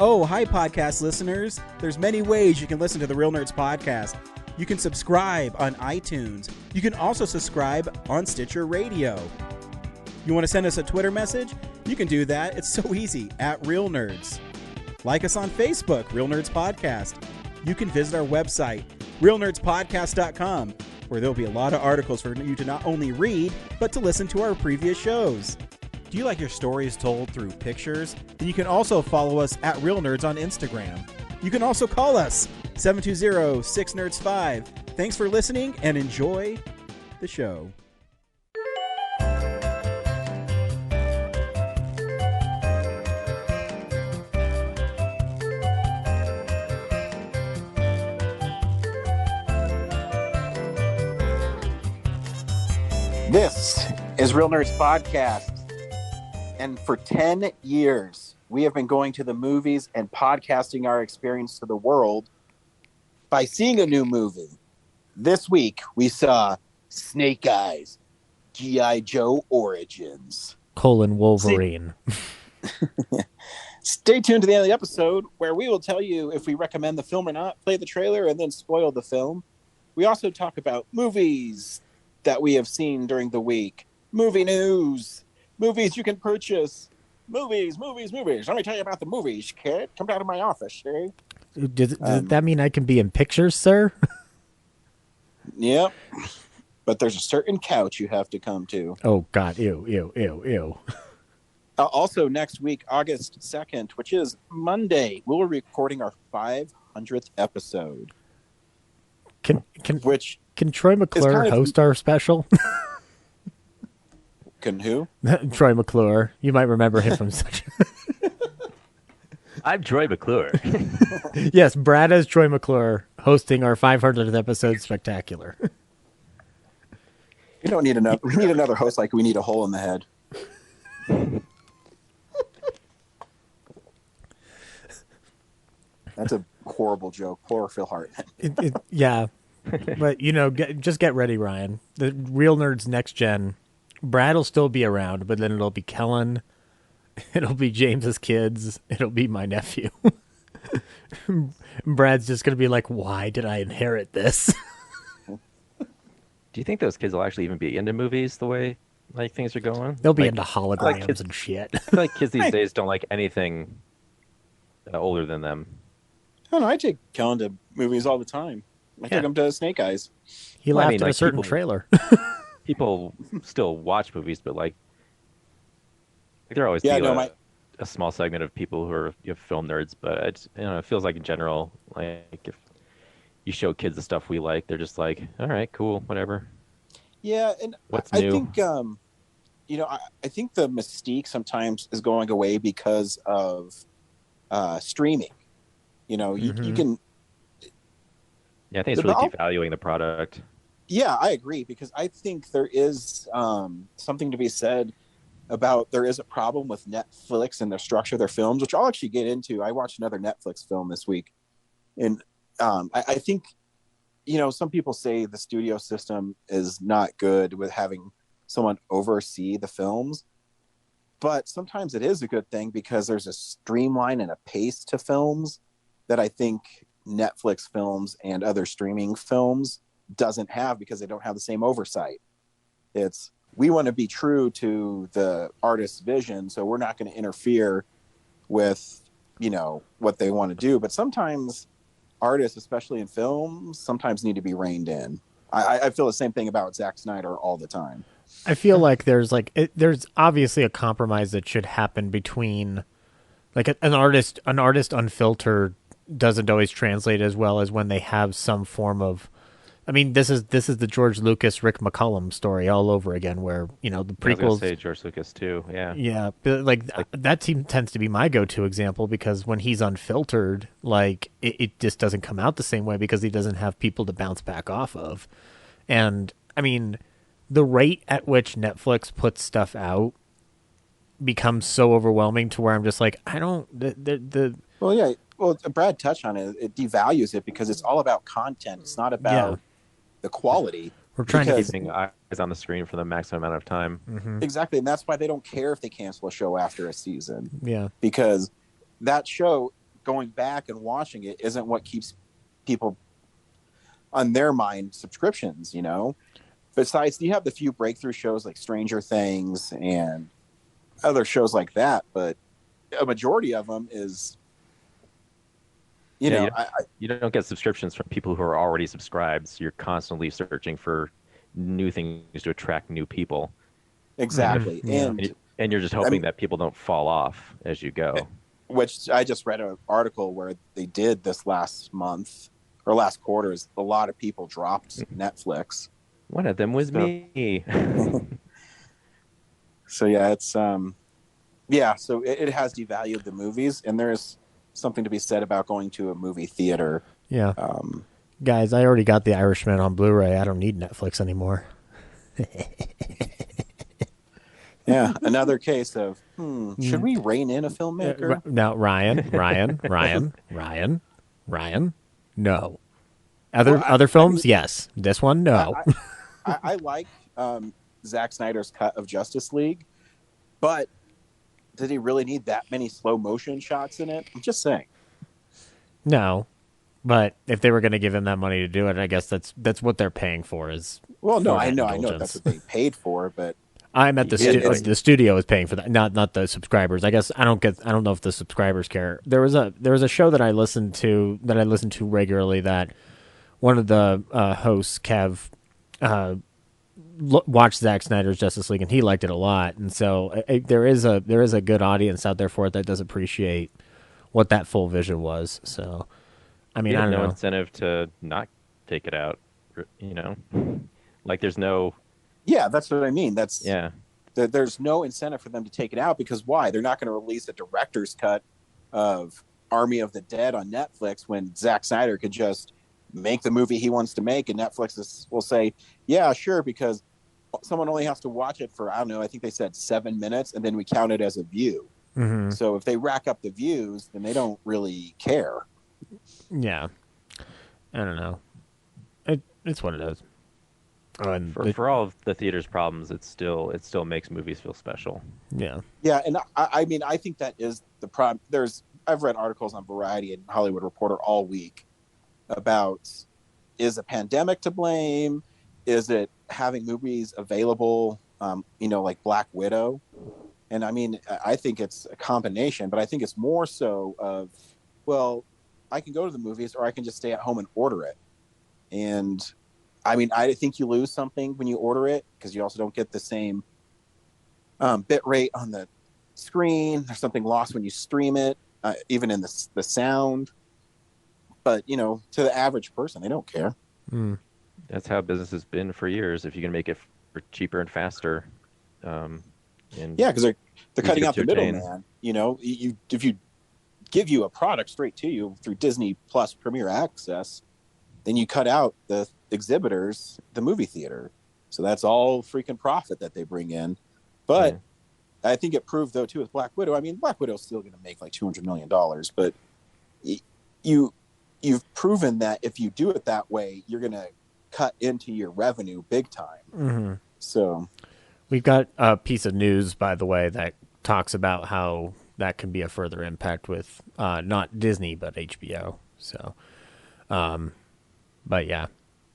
Oh, hi, podcast listeners. There's many ways you can listen to the Real Nerds podcast. You can subscribe on iTunes. You can also subscribe on Stitcher Radio. You want to send us a Twitter message? You can do that. It's so easy, at Real Nerds. Like us on Facebook, Real Nerds Podcast. You can visit our website, realnerdspodcast.com, where there'll be a lot of articles for you to not only read, but to listen to our previous shows. Do you like your stories told through pictures? Then you can also follow us at Real Nerds on Instagram. You can also call us, 720-6nerds5. Thanks for listening and enjoy the show. This is Real Nerds Podcast. And for 10 years, we have been going to the movies and podcasting our experience to the world by seeing a new movie. This week, we saw Snake Eyes, G.I. Joe Origins. Wolverine. Stay tuned to the end of the episode, where we will tell you if we recommend the film or not, play the trailer, and then spoil the film. We also talk about movies that we have seen during the week, movie news, movies you can purchase, movies. Let me tell you about the movies, kid. Come down to my office, eh? Does that mean I can be in pictures, sir? Yep. But there's a certain couch you have to come to. Oh, God. Ew. Also, next week, August 2nd, which is Monday, we'll be recording our 500th episode. Can Troy McClure host our special? Can who? Troy McClure. You might remember him from such. I'm Troy McClure. Yes, Brad as Troy McClure hosting our 500th episode spectacular. We don't need another. We need another host like we need a hole in the head. That's a horrible joke. Poor Phil Hartman. Yeah. But, just get ready, Ryan. The Real Nerds Next Gen. Brad will still be around, but then it'll be Kellen. It'll be James's kids. It'll be my nephew. Brad's just going to be like, why did I inherit this? Do you think those kids will actually even be into movies the way things are going? They'll be into holograms and shit. I feel like kids these days don't like anything older than them. I don't know. I take Kellen to movies all the time. I took him to Snake Eyes. He laughed at a certain trailer. People still watch movies, but there always be a small segment of people who are film nerds. But it feels like in general, if you show kids the stuff we like, they're just like, all right, cool, whatever. Yeah, and what's I new? think I think the mystique sometimes is going away because of streaming. You can. Yeah, I think it's really devaluing the product. Yeah, I agree, because I think there is something to be said about there is a problem with Netflix and the structure of their films, which I'll actually get into. I watched another Netflix film this week. And I think, some people say the studio system is not good with having someone oversee the films. But sometimes it is a good thing because there's a streamline and a pace to films that I think Netflix films and other streaming films doesn't have, because they don't have the same oversight. We want to be true to the artist's vision, so we're not going to interfere with what they want to do. But sometimes artists, especially in films, sometimes need to be reined in. I feel the same thing about Zack Snyder all the time. I feel like there's obviously a compromise that should happen between an artist unfiltered doesn't always translate as well as when they have some form of. I mean, this is the George Lucas, Rick McCallum story all over again, where the prequels. I was gonna say George Lucas too, yeah. Yeah, but that tends to be my go-to example, because when he's unfiltered, it just doesn't come out the same way because he doesn't have people to bounce back off of, and I mean, the rate at which Netflix puts stuff out becomes so overwhelming to where I'm just like, I don't Well, yeah. Well, Brad touched on it. It devalues it because it's all about content. It's not about the quality. We're trying to keep eyes on the screen for the maximum amount of time. Mm-hmm. Exactly, and that's why they don't care if they cancel a show after a season. Yeah, because that show going back and watching it isn't what keeps people on their mind subscriptions, you know. Besides, you have the few breakthrough shows like Stranger Things and other shows like that, but a majority of them is, you don't get subscriptions from people who are already subscribed. So you're constantly searching for new things to attract new people. Exactly. And you're just hoping that people don't fall off as you go. Which I just read an article where they did this last month or last quarter. Is a lot of people dropped Netflix. One of them was me. So yeah, it's so it has devalued the movies, and there's something to be said about going to a movie theater. Yeah. Guys, I already got The Irishman on Blu-ray. I don't need Netflix anymore. Yeah, another case of should we rein in a filmmaker? Now, Ryan, no. Other films, yes. This one, no. I like Zack Snyder's cut of Justice League, but did he really need that many slow motion shots in it? I'm just saying. No, but if they were going to give him that money to do it, I guess that's what they're paying for. I know that's what they paid for, but I meant the studio is paying for that, not the subscribers. I guess I don't know if the subscribers care. There was a show that I listened to regularly that one of the hosts, Kev, watched Zack Snyder's Justice League and he liked it a lot, and so there is a good audience out there for it that does appreciate what that full vision was. So, I mean, I don't know. No incentive to not take it out, you know, like there's no. Yeah, that's what I mean. There's no incentive for them to take it out because why? They're not going to release a director's cut of Army of the Dead on Netflix when Zack Snyder could just make the movie he wants to make, and Netflix will say, yeah, sure, because someone only has to watch it for, I don't know, I think they said 7 minutes, and then we count it as a view. Mm-hmm. So if they rack up the views, then they don't really care. Yeah. I don't know. It's what it is. For all of the theater's problems, it still makes movies feel special. Yeah. Yeah, and I mean, I think that is the problem. I've read articles on Variety and Hollywood Reporter all week about, is a pandemic to blame? Is it having movies available, like Black Widow? And I mean, I think it's a combination, but I think it's more so of, well, I can go to the movies or I can just stay at home and order it. And I mean, I think you lose something when you order it because you also don't get the same bit rate on the screen. There's something lost when you stream it, even in the sound. But, to the average person, they don't care. Mm. That's how business has been for years. If you can make it cheaper and faster. Because they're cutting out the middleman. If you give you a product straight to you through Disney Plus Premier Access, then you cut out the exhibitors, the movie theater. So that's all freaking profit that they bring in. But I think it proved, though, too, with Black Widow. I mean, Black Widow's still going to make like $200 million, but you've proven that if you do it that way, you're going to cut into your revenue big time. Mm-hmm. So we've got a piece of news, by the way, that talks about how that can be a further impact with not Disney, but HBO. So, but yeah,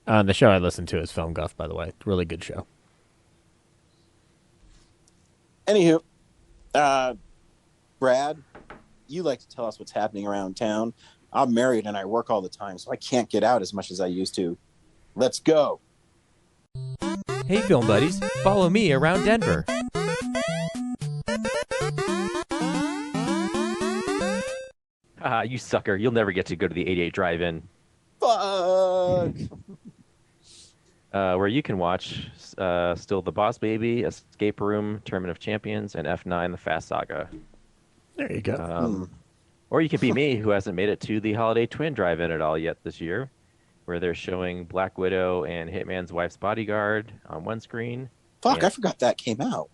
the show I listened to is Film Guff, by the way. Really good show. Anywho, Brad, you like to tell us what's happening around town. I'm married and I work all the time, so I can't get out as much as I used to. Let's go. Hey, film buddies, follow me around Denver. You sucker. You'll never get to go to the 88 Drive-In. Fuck. Where you can watch still The Boss Baby, Escape Room, Tournament of Champions, and F9 The Fast Saga. There you go. Or you can be me, who hasn't made it to the Holiday Twin Drive-In at all yet this year, where they're showing Black Widow and Hitman's Wife's Bodyguard on one screen. Fuck, I forgot that came out.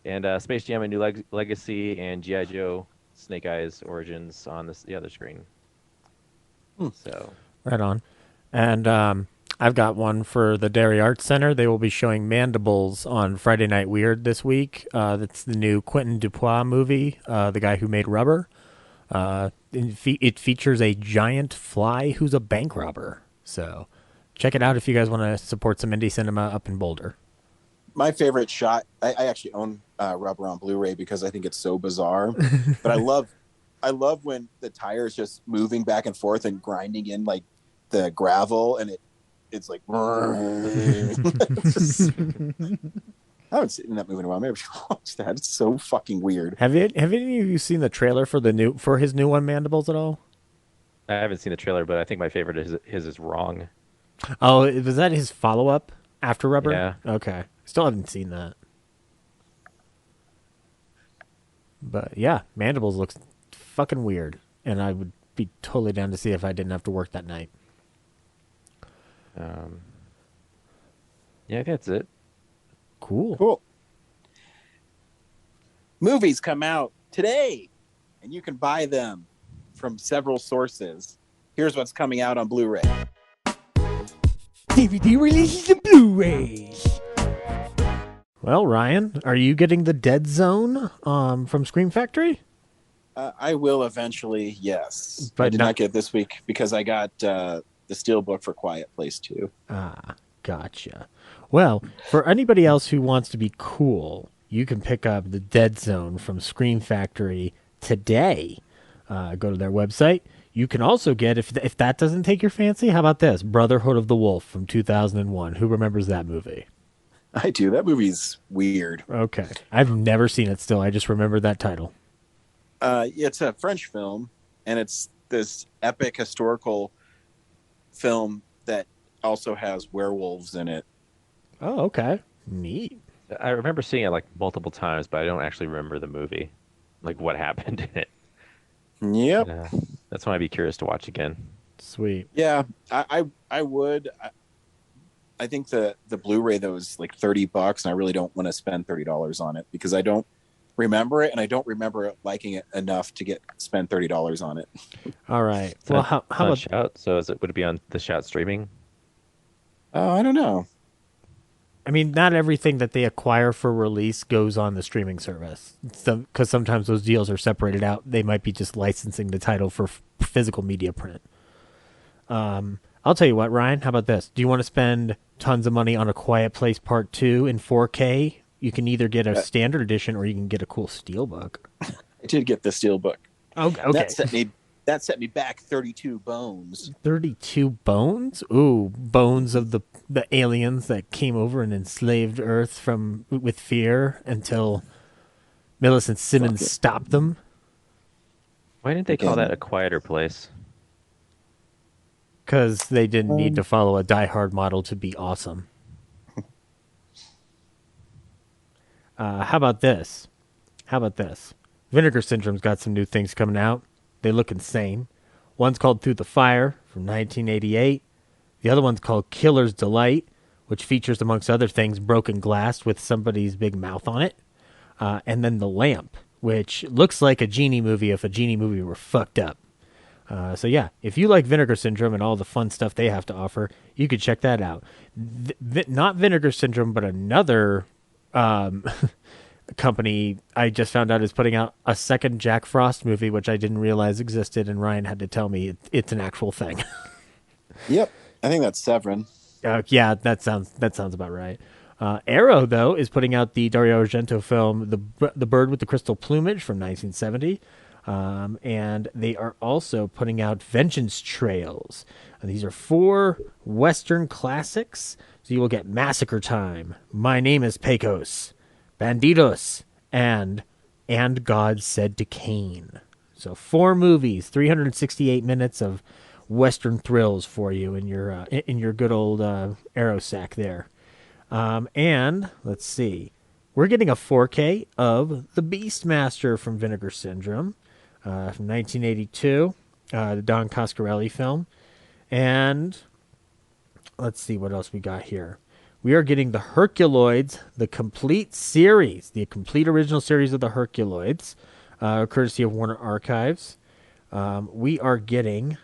And Space Jam: A New Legacy and G.I. Joe: Snake Eyes Origins on the other screen. So right on. And I've got one for the Derry Arts Center. They will be showing Mandibles on Friday Night Weird this week. That's the new Quentin Dupieux movie, the guy who made Rubber. It features a giant fly who's a bank robber. So check it out if you guys want to support some indie cinema up in Boulder. My favorite shot, I actually own Rubber on Blu-ray because I think it's so bizarre. But I love when the tire is just moving back and forth and grinding in like the gravel, and it's like just, I haven't seen that movie in a while. Maybe I should watch that. It's so fucking weird. Have any of you seen the trailer for his new one, Mandibles, at all? I haven't seen the trailer, but I think my favorite is Wrong. Oh, was that his follow-up after Rubber? Yeah. Okay. Still haven't seen that. But yeah, Mandibles looks fucking weird, and I would be totally down to see if I didn't have to work that night. Yeah, that's it. Cool. Movies come out today, and you can buy them from several sources. Here's what's coming out on Blu-ray. DVD releases and Blu-rays. Well, Ryan, are you getting the Dead Zone from Scream Factory? I will eventually, yes. But I did not get it this week because I got the Steelbook for Quiet Place 2. Ah, gotcha. Well, for anybody else who wants to be cool, you can pick up the Dead Zone from Scream Factory today. Go to their website. You can also get, if that doesn't take your fancy, how about this? Brotherhood of the Wolf from 2001. Who remembers that movie? I do. That movie's weird. Okay. I've never seen it still. I just remember that title. It's a French film, and it's this epic historical film that also has werewolves in it. Oh, okay. Neat. I remember seeing it like multiple times, but I don't actually remember the movie, like what happened in it. Yep. That's why I'd be curious to watch again. Sweet. Yeah, I would. I think the Blu-ray though is like $30, and I really don't want to spend $30 on it because I don't remember it, and I don't remember liking it enough to spend $30 on it. All right. Well, how about Shout? So would it be on the Shout streaming? Oh, I don't know. I mean, not everything that they acquire for release goes on the streaming service. Because sometimes those deals are separated out. They might be just licensing the title for physical media print. I'll tell you what, Ryan, how about this? Do you want to spend tons of money on A Quiet Place Part 2 in 4K? You can either get a standard edition or you can get a cool steelbook. I did get the steelbook. Okay. That set me back 32 bones. 32 bones? Ooh, bones of the aliens that came over and enslaved Earth with fear until Millicent Simmons stopped them. Why didn't they call that A Quieter Place? Because they didn't need to follow a Die Hard model to be awesome. How about this? Vinegar Syndrome's got some new things coming out. They look insane. One's called Through the Fire from 1988. The other one's called Killer's Delight, which features, amongst other things, broken glass with somebody's big mouth on it. And then The Lamp, which looks like a Genie movie if a Genie movie were fucked up. So yeah, if you like Vinegar Syndrome and all the fun stuff they have to offer, you could check that out. Not Vinegar Syndrome, but another company I just found out is putting out a second Jack Frost movie, which I didn't realize existed, and Ryan had to tell me it's an actual thing. Yep, I think that's Severin. Yeah, that sounds about right. Arrow, though, is putting out the Dario Argento film The Bird with the Crystal Plumage from 1970. And they are also putting out Vengeance Trails. And these are 4 Western classics. So you will get Massacre Time, My Name is Pecos, Bandidos, and God Said to Cain. So 4 movies, 368 minutes of Western thrills for you in your good old Arrow sack there. And let's see, we're getting a 4K of The Beastmaster from Vinegar Syndrome. From 1982, the Don Coscarelli film. And let's see what else we got here. We are getting the Herculoids, the complete series, the complete original series of the Herculoids, courtesy of Warner Archives. We are getting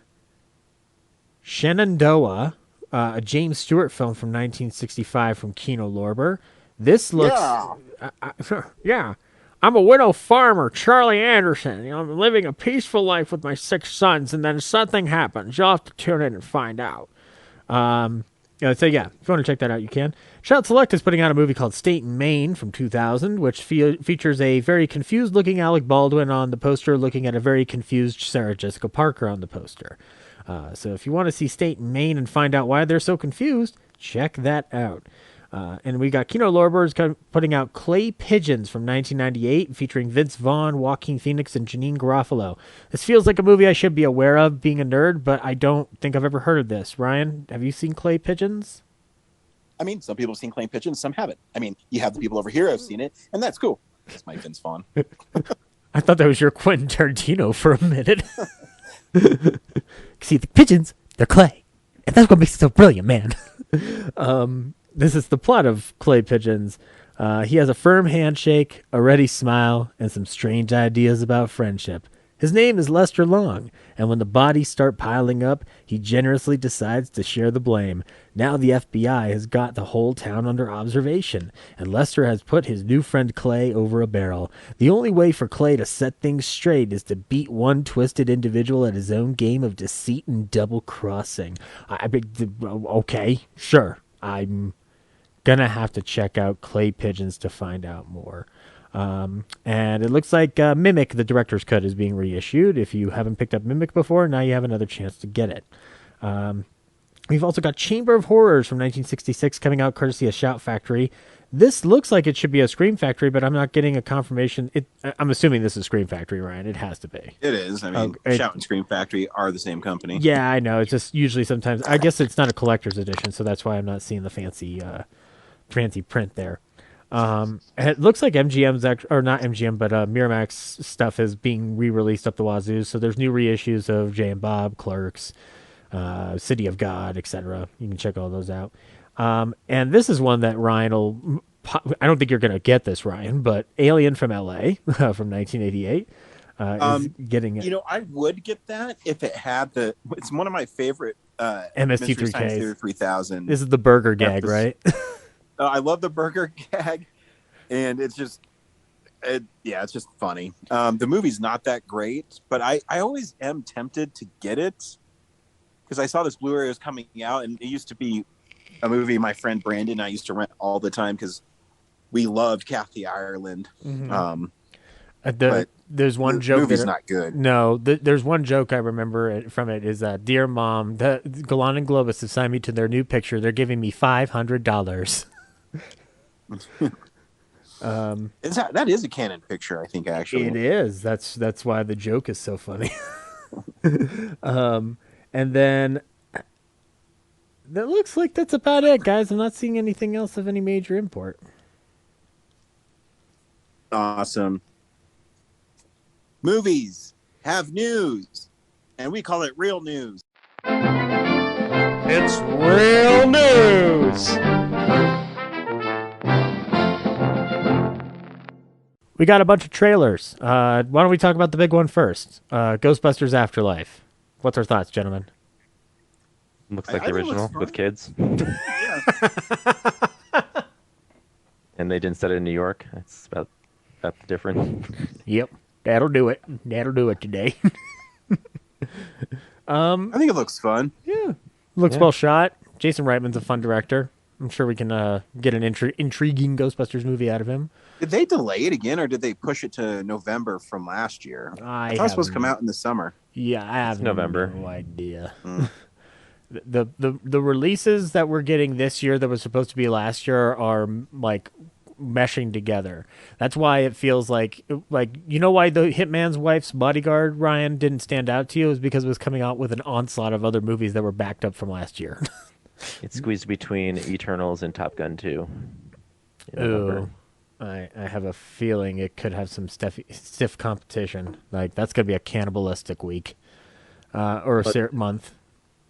Shenandoah a James Stewart film from 1965 from Kino Lorber. This looks, yeah. I'm a widow farmer, Charlie Anderson. I'm living a peaceful life with my 6 sons, and then something happens. You'll have to tune in and find out. So yeah, if you want to check that out, you can. Shout Select is putting out a movie called State and Maine from 2000, which features a very confused-looking Alec Baldwin on the poster, looking at a very confused Sarah Jessica Parker on the poster. So if you want to see State and Maine and find out why they're so confused, check that out. And we got Kino Lorber putting out Clay Pigeons from 1998, featuring Vince Vaughn, Joaquin Phoenix, and Janine Garofalo. This feels like a movie I should be aware of, being a nerd, but I don't think I've ever heard of this. Ryan, have you seen Clay Pigeons? I mean, some people have seen Clay Pigeons, some haven't. I mean, you have the people over here who have seen it, and that's cool. That's my Vince Vaughn. I thought that was your Quentin Tarantino for a minute. See, the pigeons, they're clay. And that's what makes it so brilliant, man. This is the plot of Clay Pigeons. He has a firm handshake, a ready smile, and some strange ideas about friendship. His name is Lester Long, and when the bodies start piling up, he generously decides to share the blame. Now the FBI has got the whole town under observation, and Lester has put his new friend Clay over a barrel. The only way for Clay to set things straight is to beat one twisted individual at his own game of deceit and double-crossing. Okay, sure. I'm gonna have to check out Clay Pigeons to find out more. And it looks like Mimic, the director's cut, is being reissued. If you haven't picked up Mimic before, now you have another chance to get it. We've also got Chamber of Horrors from 1966 coming out courtesy of Shout Factory. This looks like it should be a Scream Factory, but I'm not getting a confirmation. I'm assuming this is Scream Factory, Ryan. It has to be. It is. I mean, Shout and Scream Factory are the same company. Yeah, I know. It's just usually sometimes. I guess it's not a collector's edition, so that's why I'm not seeing the fancy print there. It looks like MGM's or not MGM, but Miramax stuff is being re-released up the wazoo. So there's new reissues of Jay and Bob, Clerks, City of God, etc. You can check all those out. And this is one that Ryan will. I don't think you're going to get this, Ryan, but Alien from LA from 1988 is getting it. You know, I would get that if it had the. It's one of my favorite MST3K 3000. This is the burger gag, right? I love the burger gag, and it's just, it's just funny. The movie's not that great, but I always am tempted to get it because I saw this Blu-ray was coming out, and it used to be a movie my friend Brandon and I used to rent all the time because we loved Kathy Ireland. Mm-hmm. There's one joke. The movie's not good. No, there's one joke I remember from it is "Dear Mom, the Golan and Globus have signed me to their new picture. They're giving me $500." That is a canon picture, I think. Actually, it is. That's why the joke is so funny. And then that looks like that's about it, guys. I'm not seeing anything else of any major import. Awesome. Movies have news, and we call it real news. It's real news. We got a bunch of trailers. Why don't we talk about the big one first? Ghostbusters Afterlife. What's our thoughts, gentlemen? Looks like the original with kids. Yeah. And they didn't set it in New York. That's about the difference. Yep. That'll do it. That'll do it today. I think it looks fun. Yeah. Looks well shot. Jason Reitman's a fun director. I'm sure we can get an intriguing Ghostbusters movie out of him. Did they delay it again, or did they push it to November from last year? I thought it was supposed to come out in the summer. Yeah, I have November. No idea. The releases that we're getting this year that was supposed to be last year are like meshing together. That's why it feels like you know why the Hitman's Wife's Bodyguard, Ryan, didn't stand out to you is because it was coming out with an onslaught of other movies that were backed up from last year. It's squeezed between Eternals and Top Gun 2. Ooh, I have a feeling it could have some stiff competition. Like that's gonna be a cannibalistic week, or month.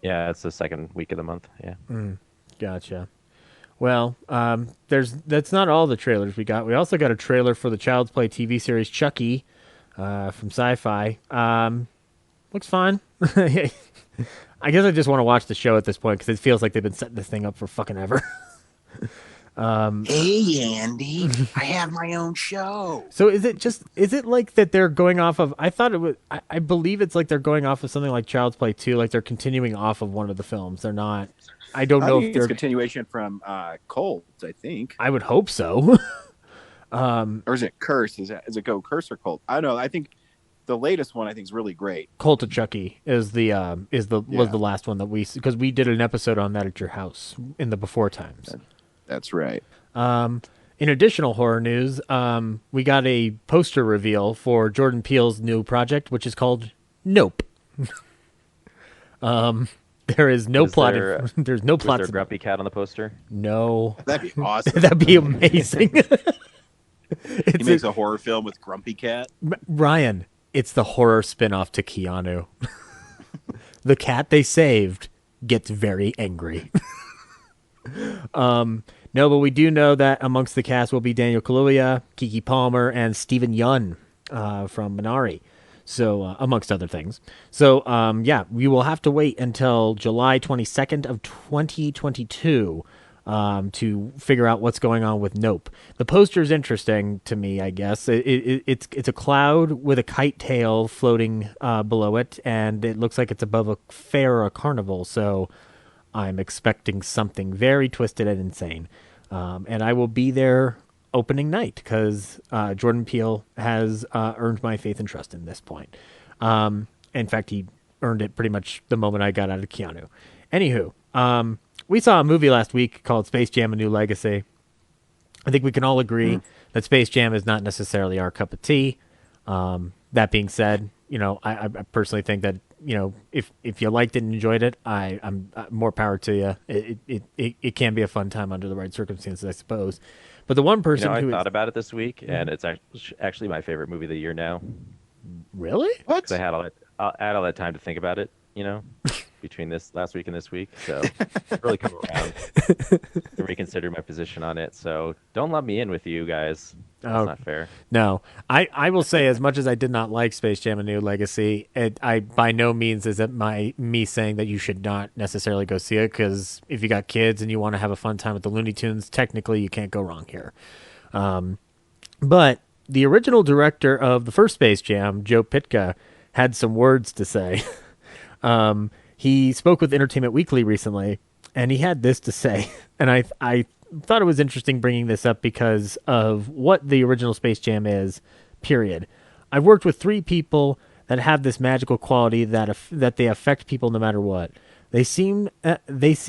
Yeah, it's the second week of the month. Yeah. Gotcha. Well, that's not all the trailers we got. We also got a trailer for the Child's Play TV series Chucky, from Sci-Fi. What looks fine. I guess I just want to watch the show at this point because it feels like they've been setting this thing up for fucking ever. Hey, Andy, I have my own show. So is it like that they're going off of, I thought it was, I believe it's like they're going off of something like Child's Play 2, like they're continuing off of one of the films. They're not, I don't know if they're... It's continuation from Cold, I think. I would hope so. Or is it Curse? Is it Go Curse or Cold? I don't know. I think the latest one I think is really great. Cult of Chucky was the last one that because we did an episode on that at your house in the before times. That's right. In additional horror news, we got a poster reveal for Jordan Peele's new project, which is called Nope. There is no plot. There's no plot. Is there a grumpy cat on the poster? No. That'd be awesome. That'd be amazing. He makes a horror film with Grumpy Cat. Ryan, it's the horror spinoff to Keanu. The cat they saved gets very angry. No, but we do know that amongst the cast will be Daniel Kaluuya, Keke Palmer, and Steven Yeun from Minari. So, amongst other things. So, yeah, we will have to wait until July 22nd of 2022 to figure out what's going on with Nope. The poster is interesting to me, I guess. It's a cloud with a kite tail floating below it, and it looks like it's above a fair or a carnival. So I'm expecting something very twisted and insane. And I will be there opening night because Jordan Peele has earned my faith and trust in this point. In fact, he earned it pretty much the moment I got out of Keanu. Anywho, we saw a movie last week called Space Jam: A New Legacy. I think we can all agree that Space Jam is not necessarily our cup of tea. That being said, I personally think that, if you liked it and enjoyed it, I'm more power to you. It can be a fun time under the right circumstances, I suppose. But the one person I thought about it this week, and it's actually my favorite movie of the year now. Really? What? I had all that time to think about it, between this last week and this week. So really come around to reconsider my position on it. So don't lump me in with you guys. That's not fair. No, I will say, as much as I did not like Space Jam: A New Legacy, I by no means is it me saying that you should not necessarily go see it, because if you got kids and you want to have a fun time with the Looney Tunes, technically you can't go wrong here. But the original director of the first Space Jam, Joe Pytka, had some words to say. He spoke with Entertainment Weekly recently, and he had this to say. And I thought it was interesting bringing this up because of what the original Space Jam is, period. I've worked with 3 people that have this magical quality that they affect people no matter what. They see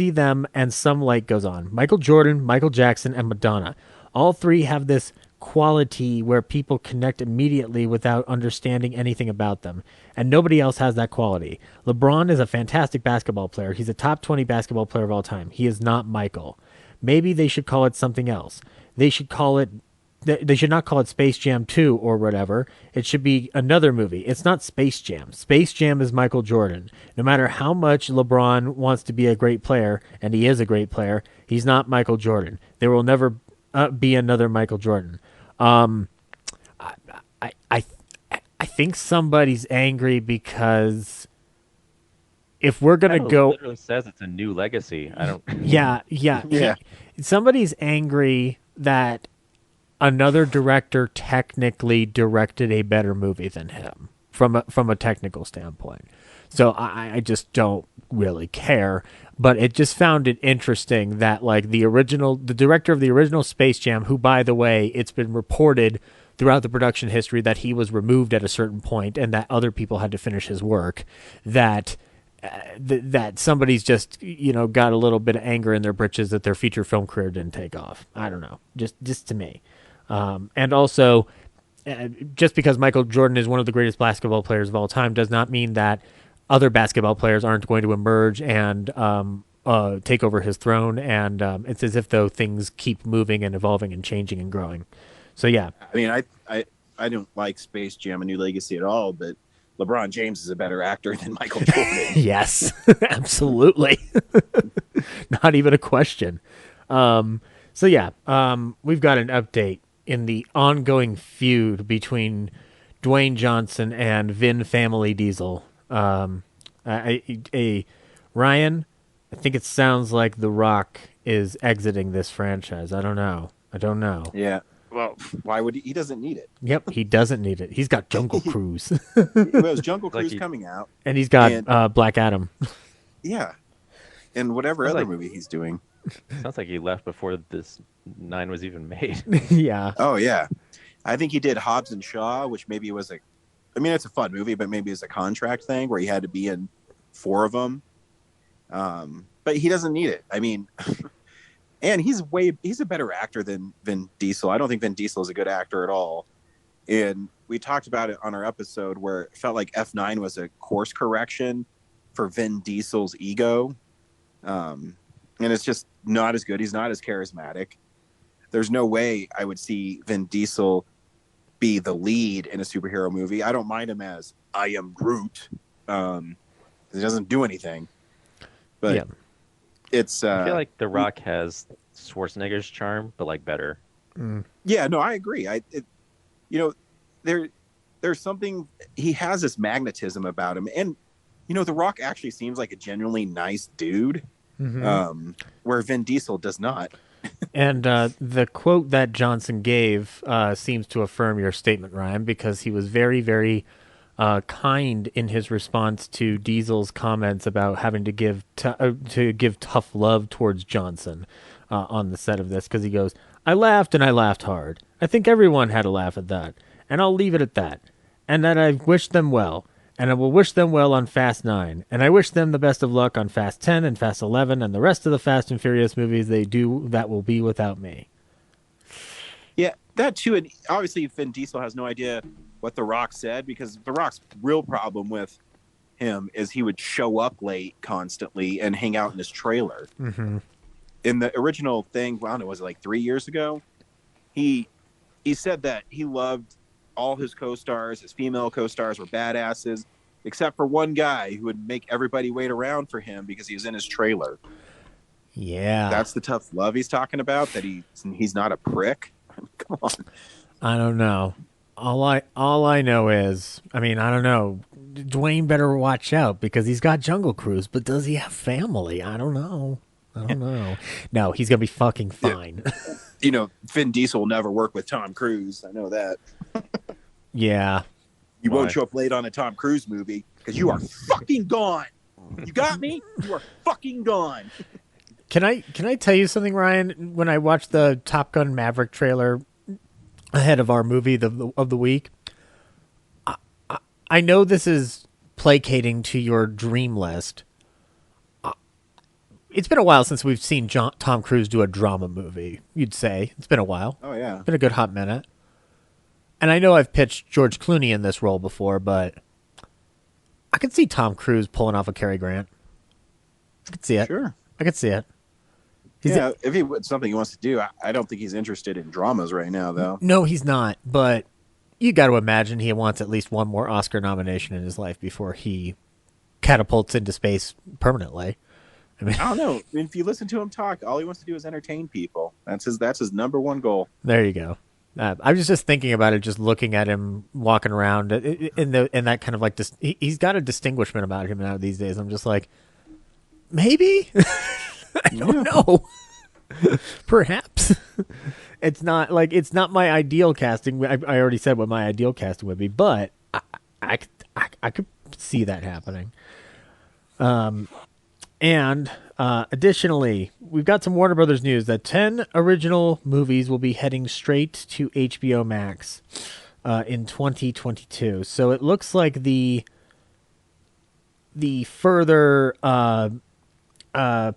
them and some light goes on. Michael Jordan, Michael Jackson, and Madonna. All 3 have this quality where people connect immediately without understanding anything about them, and nobody else has that quality. LeBron is a fantastic basketball player. He's a top 20 basketball player of all time. He is not Michael. Maybe they should call it something else. They should not call it Space Jam 2 or whatever. It should be another movie. It's not Space Jam. Space Jam is Michael Jordan. No matter how much LeBron wants to be a great player, and he is a great player, he's not Michael Jordan. There will never be another Michael Jordan. I think somebody's angry because if we're gonna go, it literally says it's a new legacy. I don't. Yeah. Somebody's angry that another director technically directed a better movie than him from a technical standpoint. So I just don't really care. But it just found it interesting that the director of the original Space Jam, who, by the way, it's been reported throughout the production history that he was removed at a certain point and that other people had to finish his work, that somebody's just, got a little bit of anger in their britches that their feature film career didn't take off. I don't know. Just to me. And also, just because Michael Jordan is one of the greatest basketball players of all time does not mean that other basketball players aren't going to emerge and take over his throne. And it's as if though things keep moving and evolving and changing and growing. So, yeah. I mean, I don't like Space Jam: A New Legacy at all, but LeBron James is a better actor than Michael Jordan. Yes, absolutely. Not even a question. So, yeah, we've got an update in the ongoing feud between Dwayne Johnson and Vin Family Diesel. Ryan, I think it sounds like The Rock is exiting this franchise. I don't know. Yeah. Well, why would he? He doesn't need it. Yep, he doesn't need it. He's got Jungle Cruise. It was Jungle Like Cruise coming out. And he's got Black Adam. Yeah. And whatever other movie he's doing. Sounds like he left before this 9 was even made. Yeah. Oh, yeah. I think he did Hobbs and Shaw, which maybe was it's a fun movie, but maybe it's a contract thing where he had to be in 4 of them. But he doesn't need it. I mean, and he's a better actor than Vin Diesel. I don't think Vin Diesel is a good actor at all. And we talked about it on our episode where it felt like F9 was a course correction for Vin Diesel's ego. And it's just not as good. He's not as charismatic. There's no way I would see Vin Diesel be the lead in a superhero movie. I don't mind him as I am Groot. He doesn't do anything. But yeah. It's I feel like The Rock has Schwarzenegger's charm, but like better. Yeah, no, I agree. There's something, he has this magnetism about him, and The Rock actually seems like a genuinely nice dude, where Vin Diesel does not. And the quote that Johnson gave seems to affirm your statement, Ryan, because he was very, very kind in his response to Diesel's comments about having to give tough love towards Johnson on the set of this, because he goes, I laughed and I laughed hard. I think everyone had a laugh at that, and I'll leave it at that. And that I wish them well, and I will wish them well on Fast 9, and I wish them the best of luck on Fast 10 and Fast 11 and the rest of the Fast and Furious movies they do that will be without me. Yeah, that too. And obviously Vin Diesel has no idea what The Rock said, because The Rock's real problem with him is he would show up late constantly and hang out in his trailer. Mm-hmm. In the original thing, I don't know, was it like 3 years ago? He said that he loved all his co-stars, his female co-stars were badasses, except for one guy who would make everybody wait around for him because he was in his trailer. Yeah. That's the tough love he's talking about, that he's not a prick. Come on. I don't know. All I know is, I don't know. Dwayne better watch out because he's got Jungle Cruise, but does he have family? I don't know. No, he's gonna be fucking fine. Vin Diesel will never work with Tom Cruise. I know that. Yeah. You won't show up late on a Tom Cruise movie because you are fucking gone. You got me? You are fucking gone. Can I tell you something, Ryan? When I watched the Top Gun Maverick trailer ahead of our movie of the week, I know this is placating to your dream list. It's been a while since we've seen Tom Cruise do a drama movie, you'd say. It's been a while. Oh, yeah. It's been a good hot minute. And I know I've pitched George Clooney in this role before, but I could see Tom Cruise pulling off a Cary Grant. I could see it. Sure. I could see it. If it's something he wants to do, I don't think he's interested in dramas right now, though. No, he's not. But you got to imagine he wants at least one more Oscar nomination in his life before he catapults into space permanently. I don't know. If you listen to him talk, all he wants to do is entertain people. That's his number one goal. There you go. I was just thinking about it, just looking at him walking around in that kind of like he's got a distinguishment about him now these days. I'm just like, maybe I don't know. Perhaps it's not my ideal casting. I already said what my ideal casting would be, but I could see that happening. And additionally, we've got some Warner Brothers news that 10 original movies will be heading straight to HBO Max in 2022. So it looks like the further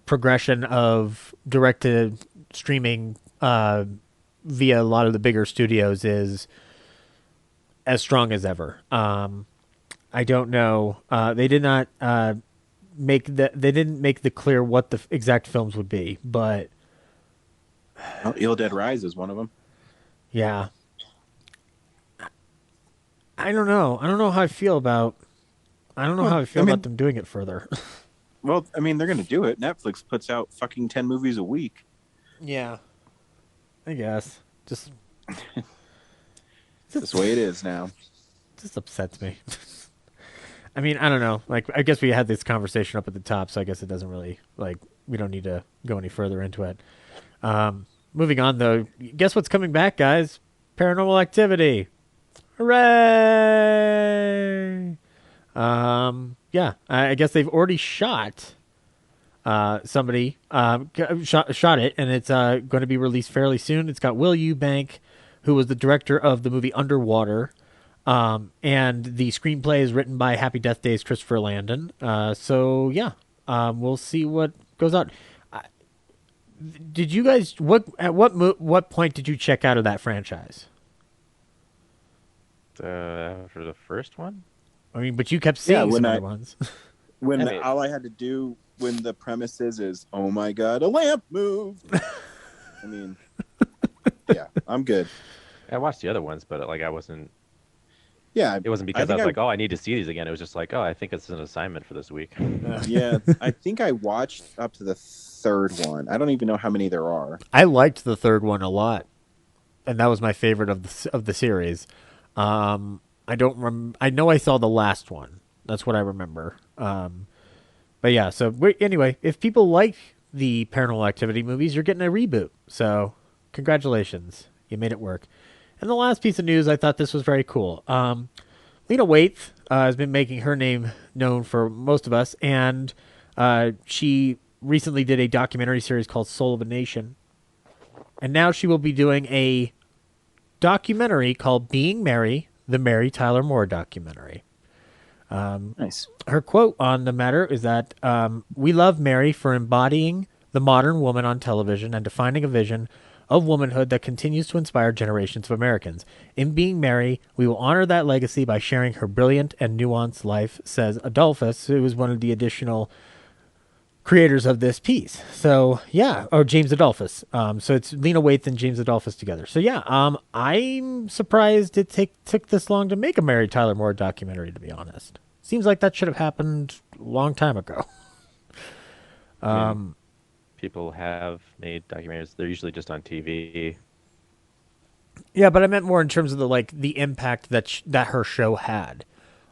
progression of direct-to-streaming via a lot of the bigger studios is as strong as ever. I don't know. They did not... they didn't make the clear what the exact films would be, but Evil Dead Rise is one of them. Yeah, I don't know. I don't know how I feel about. I don't know how I feel about them doing it further. Well, they're going to do it. Netflix puts out fucking 10 movies a week. Yeah, I guess. Just that's the way it is now. Just upsets me. I mean, I don't know. Like, I guess we had this conversation up at the top, so I guess it doesn't really like we don't need to go any further into it. Moving on though, guess what's coming back, guys? Paranormal Activity. Hooray! Yeah, I guess they've already shot somebody shot it, and it's going to be released fairly soon. It's got Will Eubank, who was the director of the movie Underwater, and the screenplay is written by Happy Death Day's Christopher Landon. So yeah, we'll see what goes on. Did you guys what point did you check out of that franchise? For the first one. I mean, but you kept seeing some other ones. When all I had to do when the premise is, oh my god, a lamp moved. I mean, yeah, I'm good. I watched the other ones, but like I wasn't. Yeah, it wasn't because I was like, oh, I need to see these again. It was just like, oh, I think it's an assignment for this week. Yeah, I think I watched up to the third one. I don't even know how many there are. I liked the third one a lot, and that was my favorite of the series. I don't I know I saw the last one. That's what I remember. But yeah, so anyway, if people like the Paranormal Activity movies, you're getting a reboot. So congratulations, you made it work. And the last piece of news, I thought this was very cool. Lena Waithe has been making her name known for most of us, and she recently did a documentary series called Soul of a Nation. And now she will be doing a documentary called Being Mary, the Mary Tyler Moore documentary. Nice. Her quote on the matter is that we love Mary for embodying the modern woman on television and defining a vision of womanhood that continues to inspire generations of Americans. In Being Mary, we will honor that legacy by sharing her brilliant and nuanced life, says Adolphus, who was one of the additional creators of this piece. So yeah, or James Adolphus. So it's Lena Waithe and James Adolphus together. So yeah, I'm surprised it took this long to make a Mary Tyler Moore documentary, to be honest. Seems like that should have happened a long time ago. People have made documentaries. They're usually just on TV. Yeah, but I meant more in terms of the impact that her show had.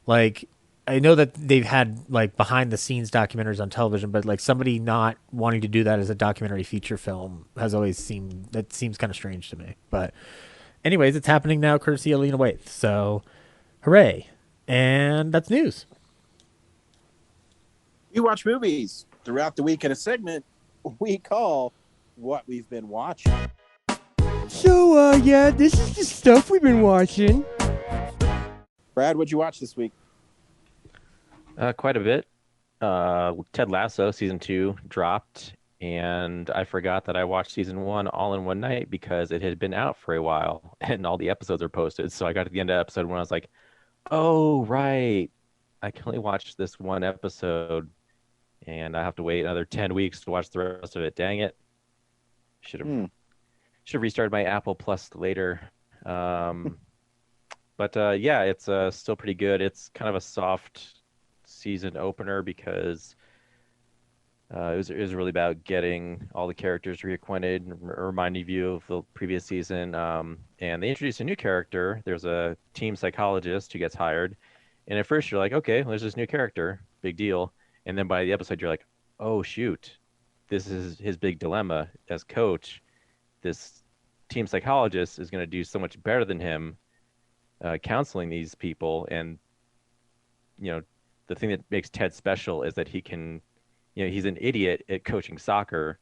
Like, I know that they've had like behind the scenes documentaries on television, but like somebody not wanting to do that as a documentary feature film seems kind of strange to me. But anyways, it's happening now courtesy of Lena Waithe. So hooray. And that's news. We watch movies throughout the week in a segment we call What We've Been Watching. So, yeah, this is the stuff we've been watching. Brad, what'd you watch this week? Quite a bit. Ted Lasso season 2 dropped, and I forgot that I watched season 1 all in one night because it had been out for a while and all the episodes are posted. So I got to the end of episode 1, I was like, oh, right. I can only watch this one episode, and I have to wait another 10 weeks to watch the rest of it. Dang it. Should have restarted my Apple Plus later. But yeah, it's still pretty good. It's kind of a soft season opener because it was really about getting all the characters reacquainted and reminding you of the previous season. And they introduced a new character. There's a team psychologist who gets hired. And at first you're like, okay, well, there's this new character, big deal. And then by the episode you're like, oh shoot, this is his big dilemma as coach. This team psychologist is going to do so much better than him counseling these people. And, you know, the thing that makes Ted special is that he can, you know, he's an idiot at coaching soccer,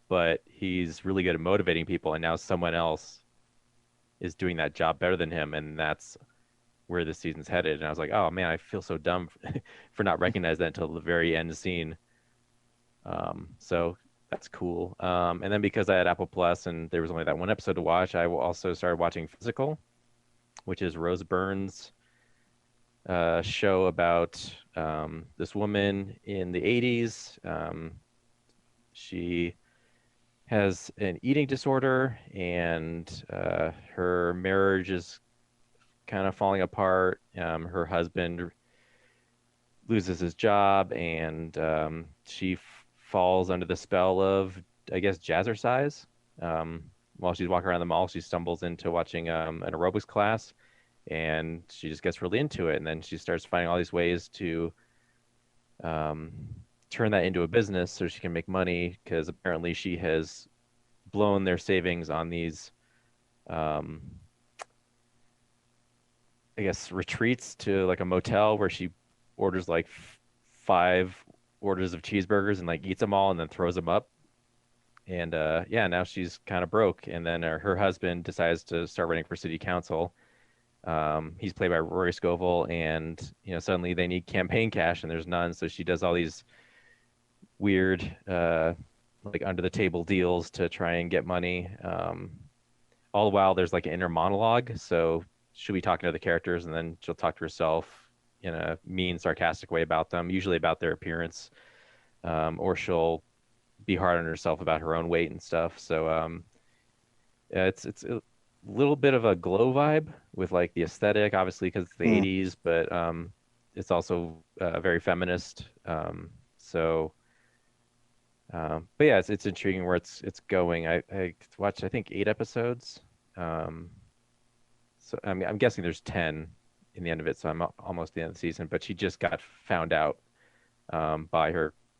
but he's really good at motivating people. And now someone else is doing that job better than him. And that's where this season's headed. And I was like, oh man, I feel so dumb for not recognizing that until the very end scene. So that's cool. And then because I had Apple Plus and there was only that one episode to watch, I also started watching Physical, which is Rose Byrne's show about this woman in the 80s. She has an eating disorder, and her marriage is kind of falling apart. Her husband loses his job, and she falls under the spell of, I guess, jazzercise. While she's walking around the mall, she stumbles into watching an aerobics class, and she just gets really into it, and then she starts finding all these ways to turn that into a business so she can make money, because apparently she has blown their savings on these I guess retreats to like a motel where she orders like 5 orders of cheeseburgers and like eats them all and then throws them up. And yeah, now she's kind of broke. And then her husband decides to start running for city council. He's played by Rory Scovel, and suddenly they need campaign cash and there's none. So she does all these weird like under the table deals to try and get money. All the while there's like an inner monologue. So she'll be talking to the characters, and then she'll talk to herself in a mean, sarcastic way about them, usually about their appearance, or she'll be hard on herself about her own weight and stuff. So yeah, it's a little bit of a Glow vibe with like the aesthetic, obviously because it's the 80s, but it's also very feminist. So, but yeah, it's intriguing where it's going. I watched, I think, 8 episodes. So I'm guessing there's 10 in the end of it, so I'm almost at the end of the season. But she just got found out by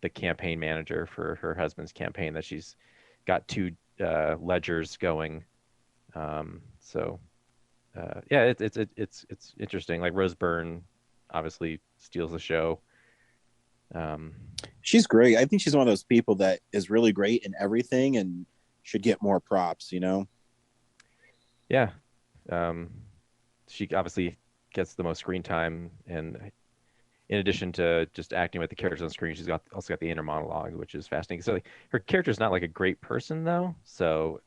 the campaign manager for her husband's campaign, that she's got 2 ledgers going. So yeah, it's interesting. Like Rose Byrne obviously steals the show. She's great. I think she's one of those people that is really great in everything and should get more props. Yeah. She obviously gets the most screen time, and in addition to just acting with the characters on screen, she's also got the inner monologue, which is fascinating. So like, her character's not like a great person though, so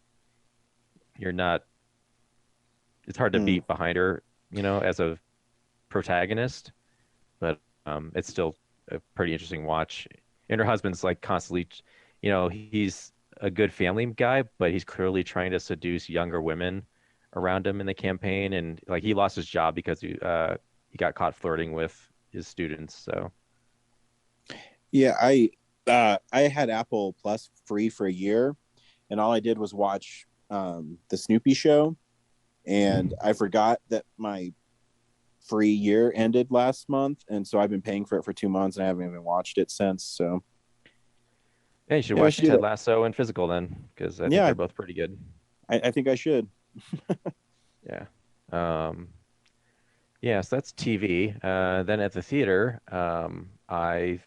it's hard to beat behind her, as a protagonist, but it's still a pretty interesting watch. And her husband's like constantly, he's a good family guy, but he's clearly trying to seduce younger women around him in the campaign, and like he lost his job because he got caught flirting with his students. So yeah, I had Apple Plus free for a year, and all I did was watch the Snoopy show, and I forgot that my free year ended last month, and so I've been paying for it for 2 months, and I haven't even watched it since. So yeah, you should watch Ted Lasso and Physical then, because I think they're both pretty good. I think I should. Yeah. Yeah, so that's TV. Then at the theater, I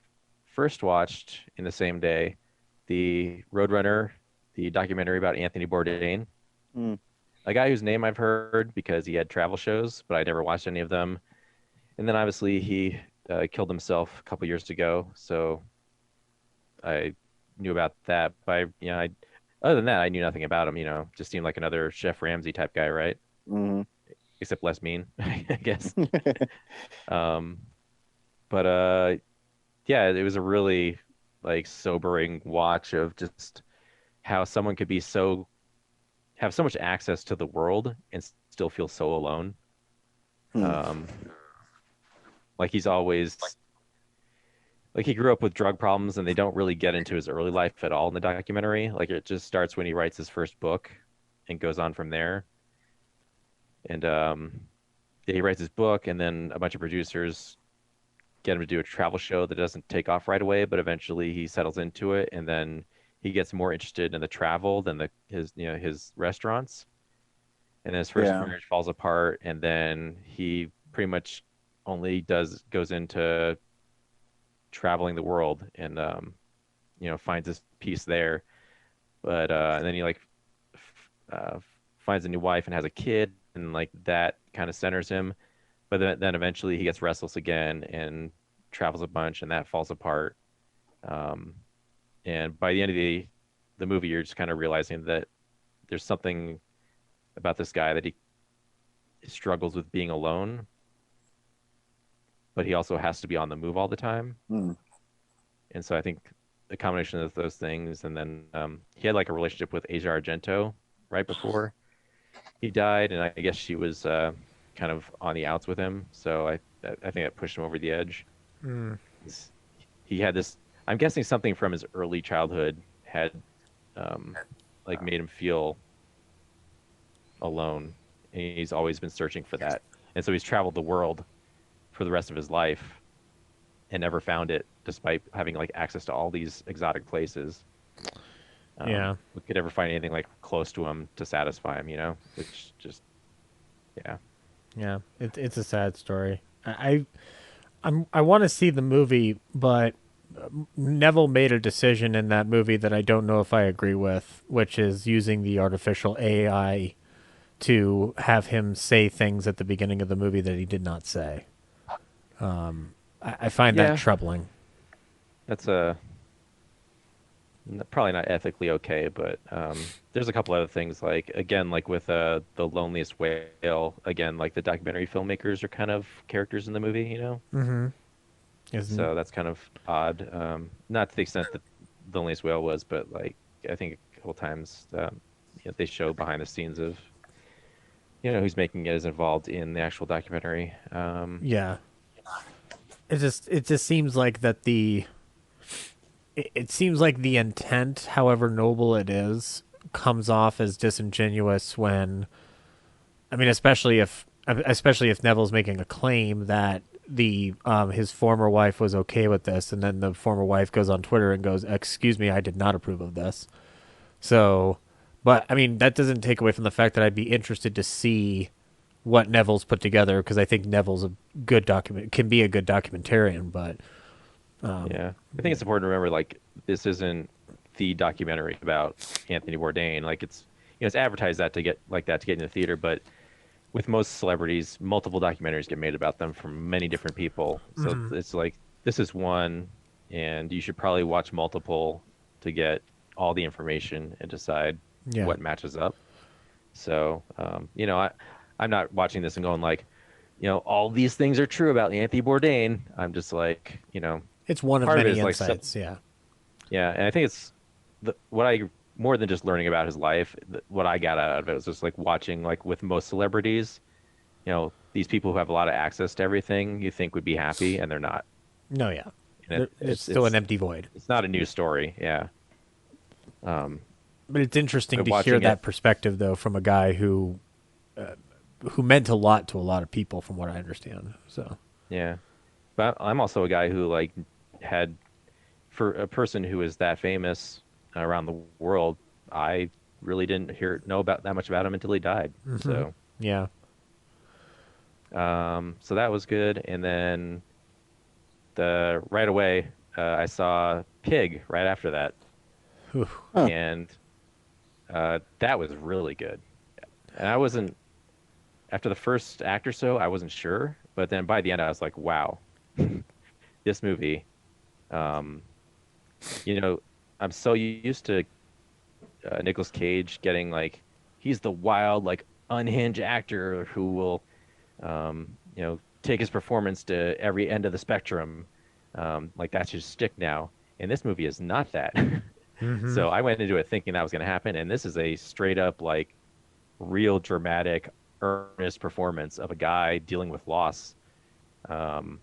first watched in the same day the Roadrunner, the documentary about Anthony Bourdain. A guy whose name I've heard because he had travel shows, but I never watched any of them. And then obviously he killed himself a couple years ago, so I knew about that. But other than that, I knew nothing about him. Just seemed like another Chef Ramsay type guy, right? Mm-hmm. Except less mean, I guess. But yeah, it was a really like sobering watch of just how someone could have so much access to the world and still feel so alone. Like he's always like he grew up with drug problems, and they don't really get into his early life at all in the documentary. Like it just starts when he writes his first book and goes on from there. And he writes his book, and then a bunch of producers get him to do a travel show that doesn't take off right away, but eventually he settles into it, and then he gets more interested in the travel than his restaurants. And then his first marriage falls apart, and then he pretty much only goes into traveling the world, and finds his peace there. But and then he finds a new wife and has a kid, and like that kind of centers him. But then eventually he gets restless again and travels a bunch, and that falls apart. And by the end of the movie, you're just kind of realizing that there's something about this guy, that he struggles with being alone, but he also has to be on the move all the time. And so I think the combination of those things, and then he had like a relationship with Asia Argento right before he died, and I guess she was kind of on the outs with him. So I think that pushed him over the edge. He had this, I'm guessing something from his early childhood had made him feel alone, and he's always been searching for that. and so he's traveled the world for the rest of his life and never found it, despite having like access to all these exotic places. We could never find anything like close to him to satisfy him, which just, it's a sad story. I want to see the movie, but Neville made a decision in that movie that I don't know if I agree with, which is using the artificial AI to have him say things at the beginning of the movie that he did not say. I find that troubling. That's probably not ethically okay, but there's a couple other things, like with The Loneliest Whale, again, like the documentary filmmakers are kind of characters in the movie, Mm-hmm. So that's kind of odd. Not to the extent that The Loneliest Whale was, but like I think a couple times they show behind the scenes of who's making it is involved in the actual documentary. It just seems like that it seems like the intent, however noble it is, comes off as disingenuous when, I mean, especially if Neville's making a claim that his former wife was okay with this, and then the former wife goes on Twitter and goes, "Excuse me, I did not approve of this." So, but I mean, that doesn't take away from the fact that I'd be interested to see what Neville's put together, because I think Neville's can be a good documentarian, but I think it's important to remember, like, this isn't the documentary about Anthony Bourdain. Like, it's it's advertised to get into the theater, but with most celebrities, multiple documentaries get made about them from many different people. So it's like, this is one, and you should probably watch multiple to get all the information and decide what matches up. So, I'm not watching this and going like, all these things are true about Anthony Bourdain. I'm just like, it's one of many insights. Yeah, and I think it's more than just learning about his life. What I got out of it was just like watching, like with most celebrities, these people who have a lot of access to everything you think would be happy, and they're not. No, yeah, it's still an empty void. It's not a news story. Yeah. But it's interesting to hear that perspective, though, from a guy who meant a lot to a lot of people, from what I understand. So yeah, but I'm also a guy who had, for a person who is that famous around the world, I really didn't know about that much about him until he died. So yeah. So that was good, and then right away I saw Pig right after that, and that was really good. And I wasn't, after the first act or so, I wasn't sure, but then by the end I was like, wow, this movie, I'm so used to Nicolas Cage getting he's the wild, unhinged actor who will, take his performance to every end of the spectrum. That's his shtick now. And this movie is not that. So I went into it thinking that was going to happen, and this is a straight up, real dramatic, earnest performance of a guy dealing with loss. And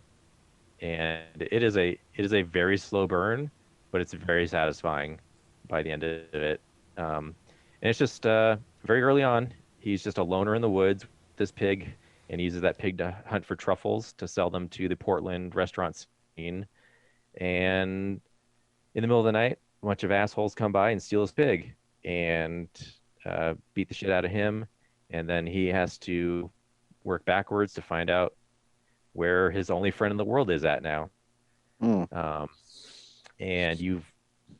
it is a very slow burn, but it's very satisfying by the end of it. And it's just very early on, he's just a loner in the woods, this pig, and he uses that pig to hunt for truffles to sell them to the Portland restaurant scene. And in the middle of the night, a bunch of assholes come by and steal his pig and beat the shit out of him. And then he has to work backwards to find out where his only friend in the world is at now. And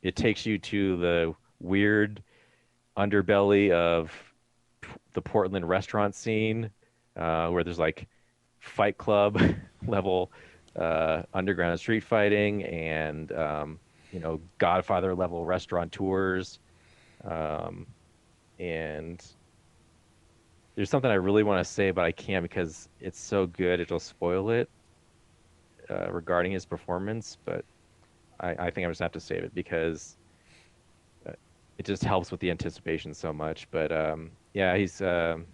it takes you to the weird underbelly of the Portland restaurant scene, where there's Fight Club level underground street fighting and Godfather level restaurateurs. And there's something I really want to say, but I can't because it's so good it'll spoil it regarding his performance. But I think I'm just gonna have to save it because it just helps with the anticipation so much. But he's I'll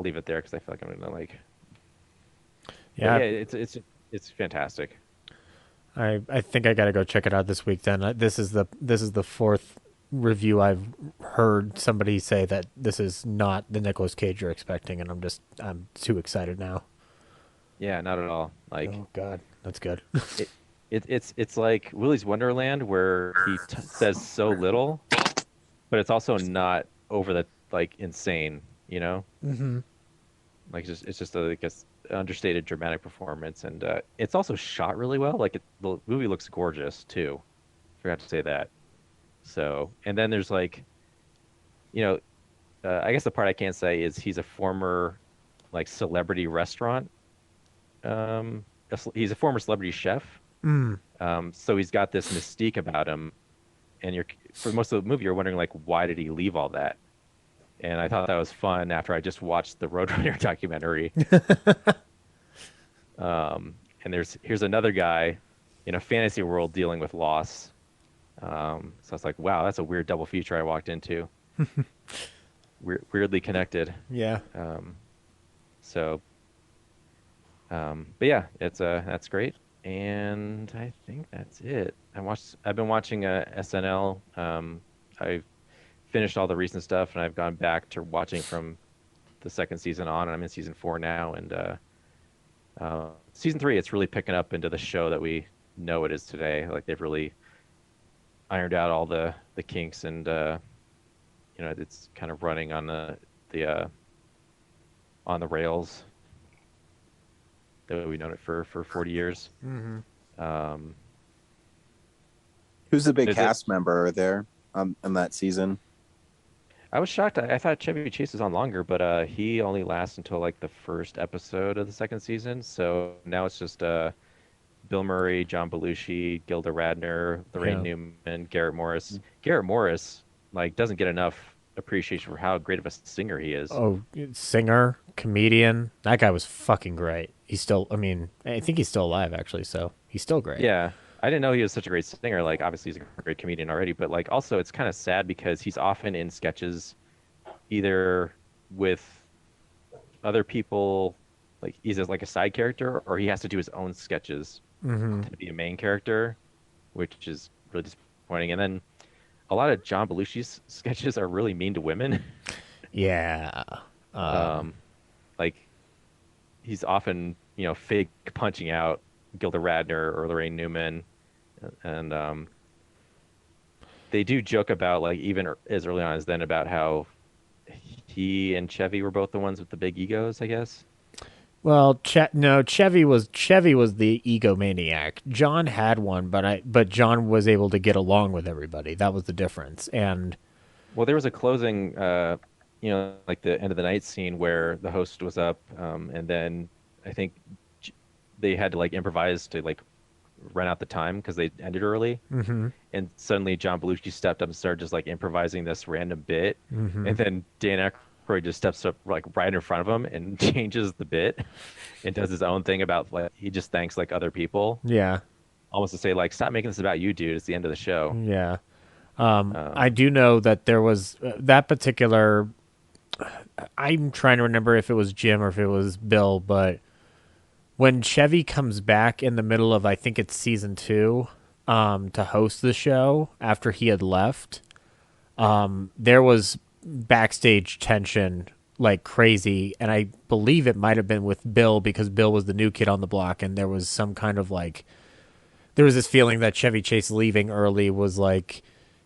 leave it there because I feel like I'm gonna it's fantastic. I think I got to go check it out this week. Then this is the fourth review I've heard somebody say that this is not the Nicolas Cage you're expecting, and I'm too excited now. Yeah, not at all. Like, oh God, that's good. It's like Willy's Wonderland, where he says so little, but it's also not over the like insane, you know. Mm-hmm. Like it's just like a understated dramatic performance, and it's also shot really well. Like the movie looks gorgeous too. Forgot to say that. So, and then there's like, you know, I guess the part I can't say is he's a former like celebrity restaurant. He's a former celebrity chef. Mm. So he's got this mystique about him, and for most of the movie you're wondering like, why did he leave all that? And I thought that was fun after I just watched the Roadrunner documentary. And here's another guy in a fantasy world dealing with loss. So I was like, wow, that's a weird double feature I walked into. Weirdly connected. Yeah. But yeah, that's great. And I think that's it. I've been watching SNL. I've finished all the recent stuff, and I've gone back to watching from the second season on, and I'm in season 4 now. And season 3, it's really picking up into the show that we know it is today. Like they've really ironed out all the kinks, and it's kind of running on the rails that we've known it for 40 years. Mm-hmm. Who's the big cast member there in that season? I was shocked. I thought Chevy Chase was on longer, but he only lasts until like the first episode of the second season. So now it's just Bill Murray, John Belushi, Gilda Radner, Lorraine Newman, Garrett Morris. Garrett Morris like doesn't get enough appreciation for how great of a singer he is. Oh, singer, comedian. That guy was fucking great. He's still, I mean, I think he's still alive actually, so he's still great. Yeah. I didn't know he was such a great singer. Like, obviously he's a great comedian already, but like also it's kind of sad because he's often in sketches either with other people, like he's like a side character, or he has to do his own sketches to be a main character, which is really disappointing. And then a lot of John Belushi's sketches are really mean to women. Yeah. Like he's often, fake punching out Gilda Radner or Lorraine Newman, and they do joke about, like, even as early on as then, about how he and Chevy were both the ones with the big egos, I guess. Well, Chevy was the egomaniac. John had one, but John was able to get along with everybody. That was the difference. And well, there was a closing, like the end of the night scene where the host was up, and then I think they had to like improvise to like run out the time because they ended early. Mm-hmm. And suddenly John Belushi stepped up and started just like improvising this random bit, and then Dan Aykroyd just steps up like right in front of him and changes the bit and does his own thing about, like, he just thanks like other people. Yeah. Almost to say, like, stop making this about you, dude. It's the end of the show. Yeah. I do know that there was that particular. I'm trying to remember if it was Jim or if it was Bill, but when Chevy comes back in the middle of, I think it's season 2, to host the show after he had left, there was backstage tension like crazy, and I believe it might have been with Bill because Bill was the new kid on the block, and there was some kind of like, there was this feeling that Chevy Chase leaving early was like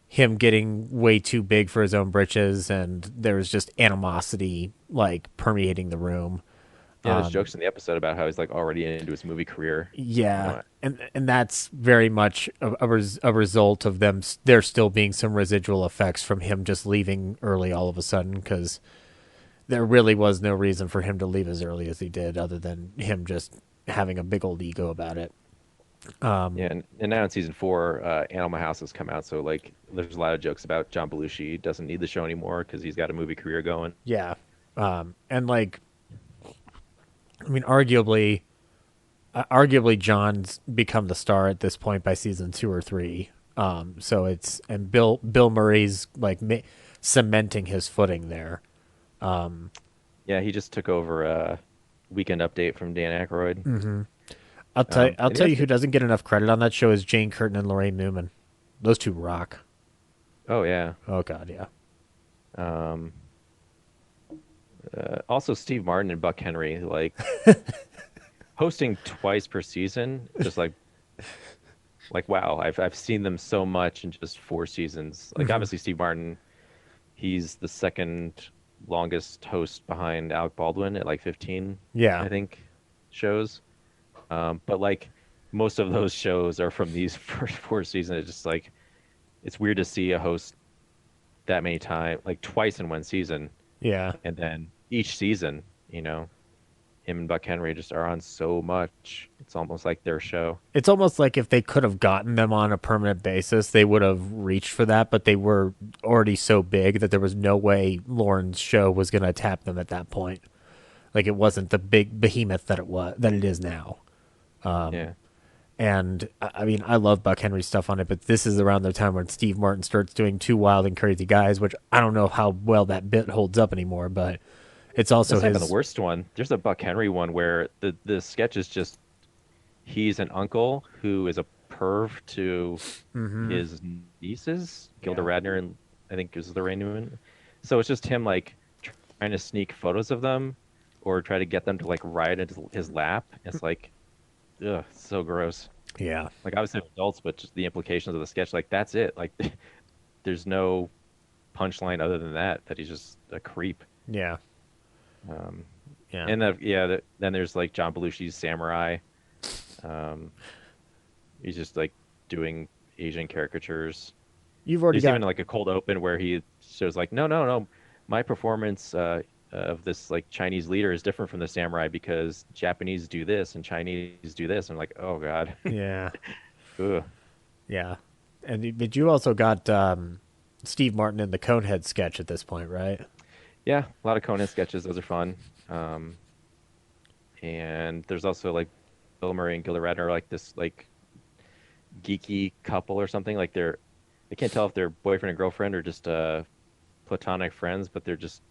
him getting way too big for his own britches, and there was just animosity like permeating the room. Yeah, there's jokes in the episode about how he's like already into his movie career. Yeah, and that's very much a result of them. There still being some residual effects from him just leaving early all of a sudden, because there really was no reason for him to leave as early as he did, other than him just having a big old ego about it. Yeah, and now in season 4, Animal House has come out, so like there's a lot of jokes about John Belushi doesn't need the show anymore because he's got a movie career going. Yeah, and like, I mean, arguably, John's become the star at this point by season 2 or 3. So it's, and Bill Murray's like cementing his footing there. Yeah, he just took over a Weekend Update from Dan Aykroyd. Mm-hmm. I'll tell you who doesn't get enough credit on that show is Jane Curtin and Lorraine Newman. Those two rock. Oh yeah. Oh God, yeah. Um, Also, Steve Martin and Buck Henry, like hosting twice per season, just like wow, I've seen them so much in just 4 seasons. Like obviously Steve Martin, he's the second longest host behind Alec Baldwin at like 15, Yeah. I think, shows. But like most of those shows are from these first 4 seasons. It's just like it's weird to see a host that many times, like twice in one season, Yeah. and then each season, him and Buck Henry just are on so much. It's almost like their show. It's almost like if they could have gotten them on a permanent basis, they would have reached for that, but they were already so big that there was no way Lauren's show was going to tap them at that point. Like it wasn't the big behemoth that it is now. Yeah. And I mean, I love Buck Henry's stuff on it, but this is around the time when Steve Martin starts doing Two Wild and Crazy Guys, which I don't know how well that bit holds up anymore, but it's also That's not even the worst one. There's a Buck Henry one where the sketch is just he's an uncle who is a perv to his nieces, Gilda Radner and I think is Lorraine Newman. So it's just him like trying to sneak photos of them or try to get them to like ride into his lap. It's like, ugh, so gross. Yeah. Like obviously adults, but just the implications of the sketch, like that's it. Like there's no punchline other than that he's just a creep. Yeah. Yeah. And then there's like John Belushi's Samurai. He's just like doing Asian caricatures. You've already There's got even like a cold open where he shows like, no, my performance of this like Chinese leader is different from the samurai because Japanese do this and Chinese do this. I'm like, oh God. Yeah. Ugh. Yeah. But you also got Steve Martin in the Conehead sketch at this point, right? Yeah, a lot of Conan sketches. Those are fun. And there's also like Bill Murray and Gilda Radner are like this like geeky couple or something. Like I can't tell if they're boyfriend and girlfriend or just platonic friends, but they're just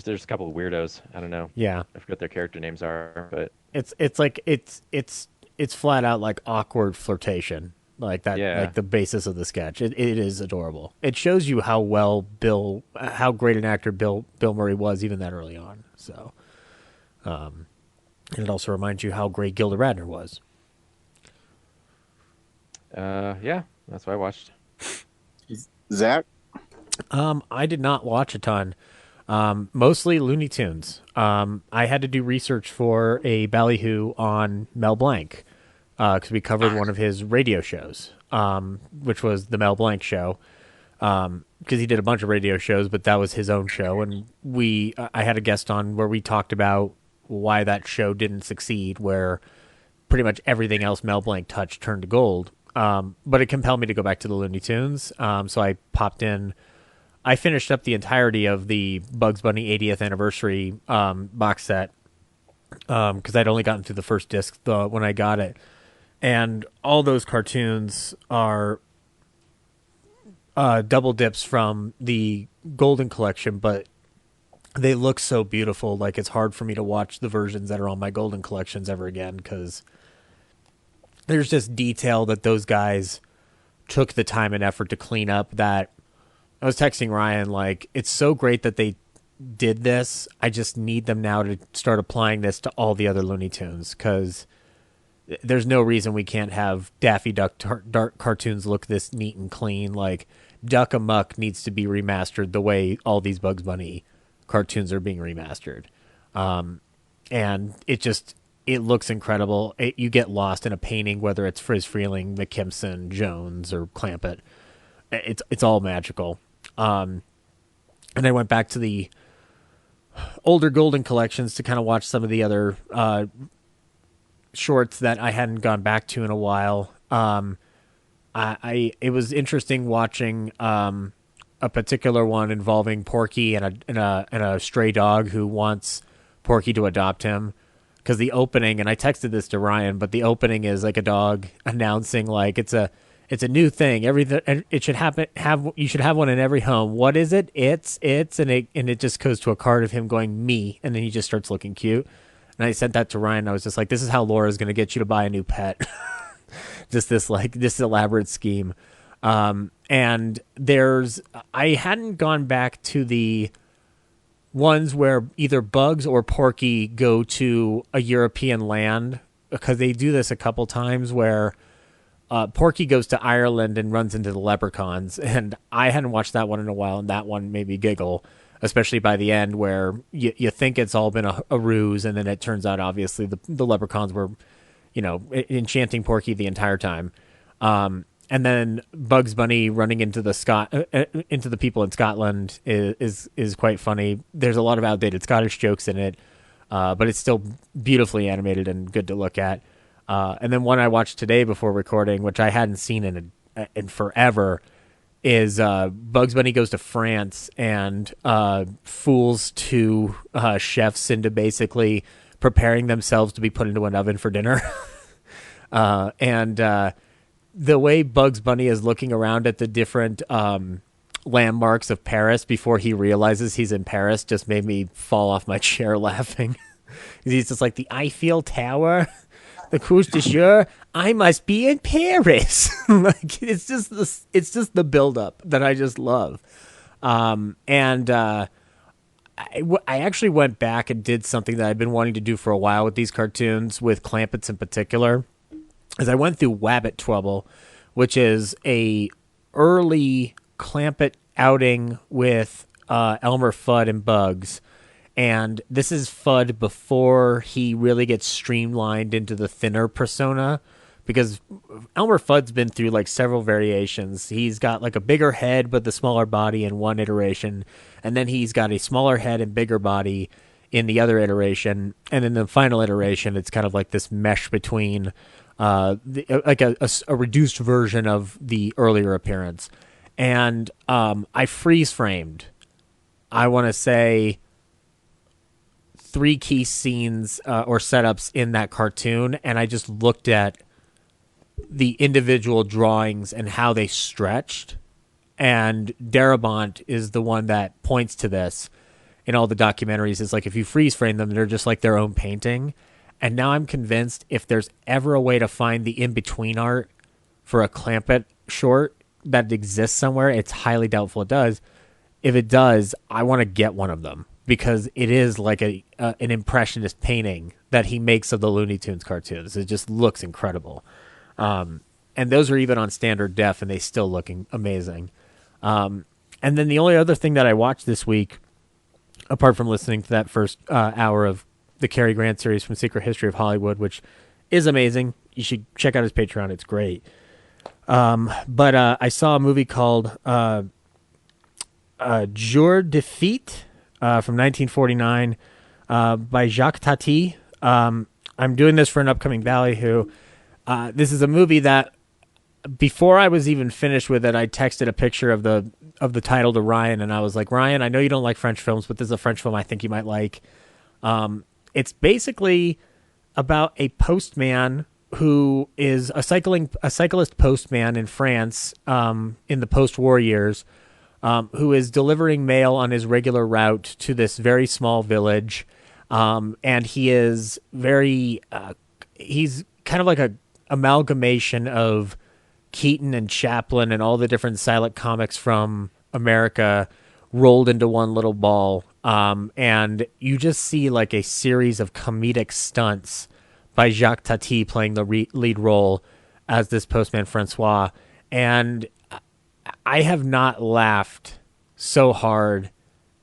there's a couple of weirdos. I don't know. Yeah. I forget what their character names are, but It's like it's flat out like awkward flirtation. Like that, Yeah. like the basis of the sketch. It is adorable. It shows you how great an actor Bill Murray was even that early on. So, and it also reminds you how great Gilda Radner was. yeah, that's what I watched. Zach? I did not watch a ton. Mostly Looney Tunes. I had to do research for a ballyhoo on Mel Blanc. Because we covered one of his radio shows, which was the Mel Blanc Show. Because he did a bunch of radio shows, but that was his own show, and I had a guest on where we talked about why that show didn't succeed, where pretty much everything else Mel Blanc touched turned to gold. But it compelled me to go back to the Looney Tunes, so I popped in. I finished up the entirety of the Bugs Bunny 80th anniversary box set because I'd only gotten through the first disc when I got it. And all those cartoons are double dips from the Golden Collection, but they look so beautiful. Like it's hard for me to watch the versions that are on my Golden Collections ever again because there's just detail that those guys took the time and effort to clean up. That I was texting Ryan, like, it's so great that they did this. I just need them now to start applying this to all the other Looney Tunes because there's no reason we can't have Daffy Duck cartoons look this neat and clean. Like Duck Amuck needs to be remastered the way all these Bugs Bunny cartoons are being remastered. And it looks incredible. You get lost in a painting, whether it's Friz Freleng, McKimson, Jones, or Clampett. It's all magical. And I went back to the older Golden Collections to kind of watch some of the other shorts that I hadn't gone back to in a while. It was interesting watching a particular one involving Porky and a stray dog who wants Porky to adopt him. Because the opening, and I texted this to Ryan, but the opening is like a dog announcing like it's a new thing. It should you should have one in every home. What is it? It's and it just goes to a card of him going me, and then he just starts looking cute. And I sent that to Ryan. I was just like, this is how Laura's going to get you to buy a new pet. Just this elaborate scheme. And I hadn't gone back to the ones where either Bugs or Porky go to a European land, because they do this a couple times where Porky goes to Ireland and runs into the leprechauns, and I hadn't watched that one in a while, and that one made me giggle, especially by the end where you think it's all been a ruse, and then it turns out obviously the leprechauns were, enchanting Porky the entire time. And then Bugs Bunny running into the people in Scotland is quite funny. There's a lot of outdated Scottish jokes in it, but it's still beautifully animated and good to look at. And then one I watched today before recording, which I hadn't seen in forever, is Bugs Bunny goes to France and fools two chefs into basically preparing themselves to be put into an oven for dinner. And the way Bugs Bunny is looking around at the different landmarks of Paris before he realizes he's in Paris just made me fall off my chair laughing. He's just like, the Eiffel Tower, the Croix de Jour, I must be in Paris. Like, it's just the buildup that I just love. I actually went back and did something that I've been wanting to do for a while with these cartoons, with Clampetts in particular. As I went through Wabbit Trouble, which is a early Clampett outing with Elmer Fudd and Bugs, and this is Fudd before he really gets streamlined into the thinner persona, because Elmer Fudd's been through like several variations. He's got like a bigger head but the smaller body in one iteration, and then he's got a smaller head and bigger body in the other iteration, and in the final iteration it's kind of like this mesh between like a reduced version of the earlier appearance. And I freeze framed, I want to say, 3 key scenes or setups in that cartoon, and I just looked at the individual drawings and how they stretched. And Darabont is the one that points to this in all the documentaries. Is like, if you freeze frame them, they're just like their own painting. And now I'm convinced if there's ever a way to find the in-between art for a Clampett short that exists somewhere, it's highly doubtful it does. If it does, I want to get one of them, because it is like an impressionist painting that he makes of the Looney Tunes cartoons. It just looks incredible. And those are even on standard def, and they still look amazing. And then the only other thing that I watched this week, apart from listening to that first hour of the Cary Grant series from Secret History of Hollywood, which is amazing. You should check out his Patreon. It's great. But I saw a movie called Jour de Fête from 1949 by Jacques Tati. I'm doing this for an upcoming Ballyhoo. This is a movie that, before I was even finished with it, I texted a picture of the title to Ryan, and I was like, Ryan, I know you don't like French films, but this is a French film I think you might like. It's basically about a postman who is a cyclist postman in France in the post-war years, who is delivering mail on his regular route to this very small village, and he is he's kind of like a amalgamation of Keaton and Chaplin and all the different silent comics from America rolled into one little ball. And you just see like a series of comedic stunts by Jacques Tati playing the lead role as this postman Francois. And I have not laughed so hard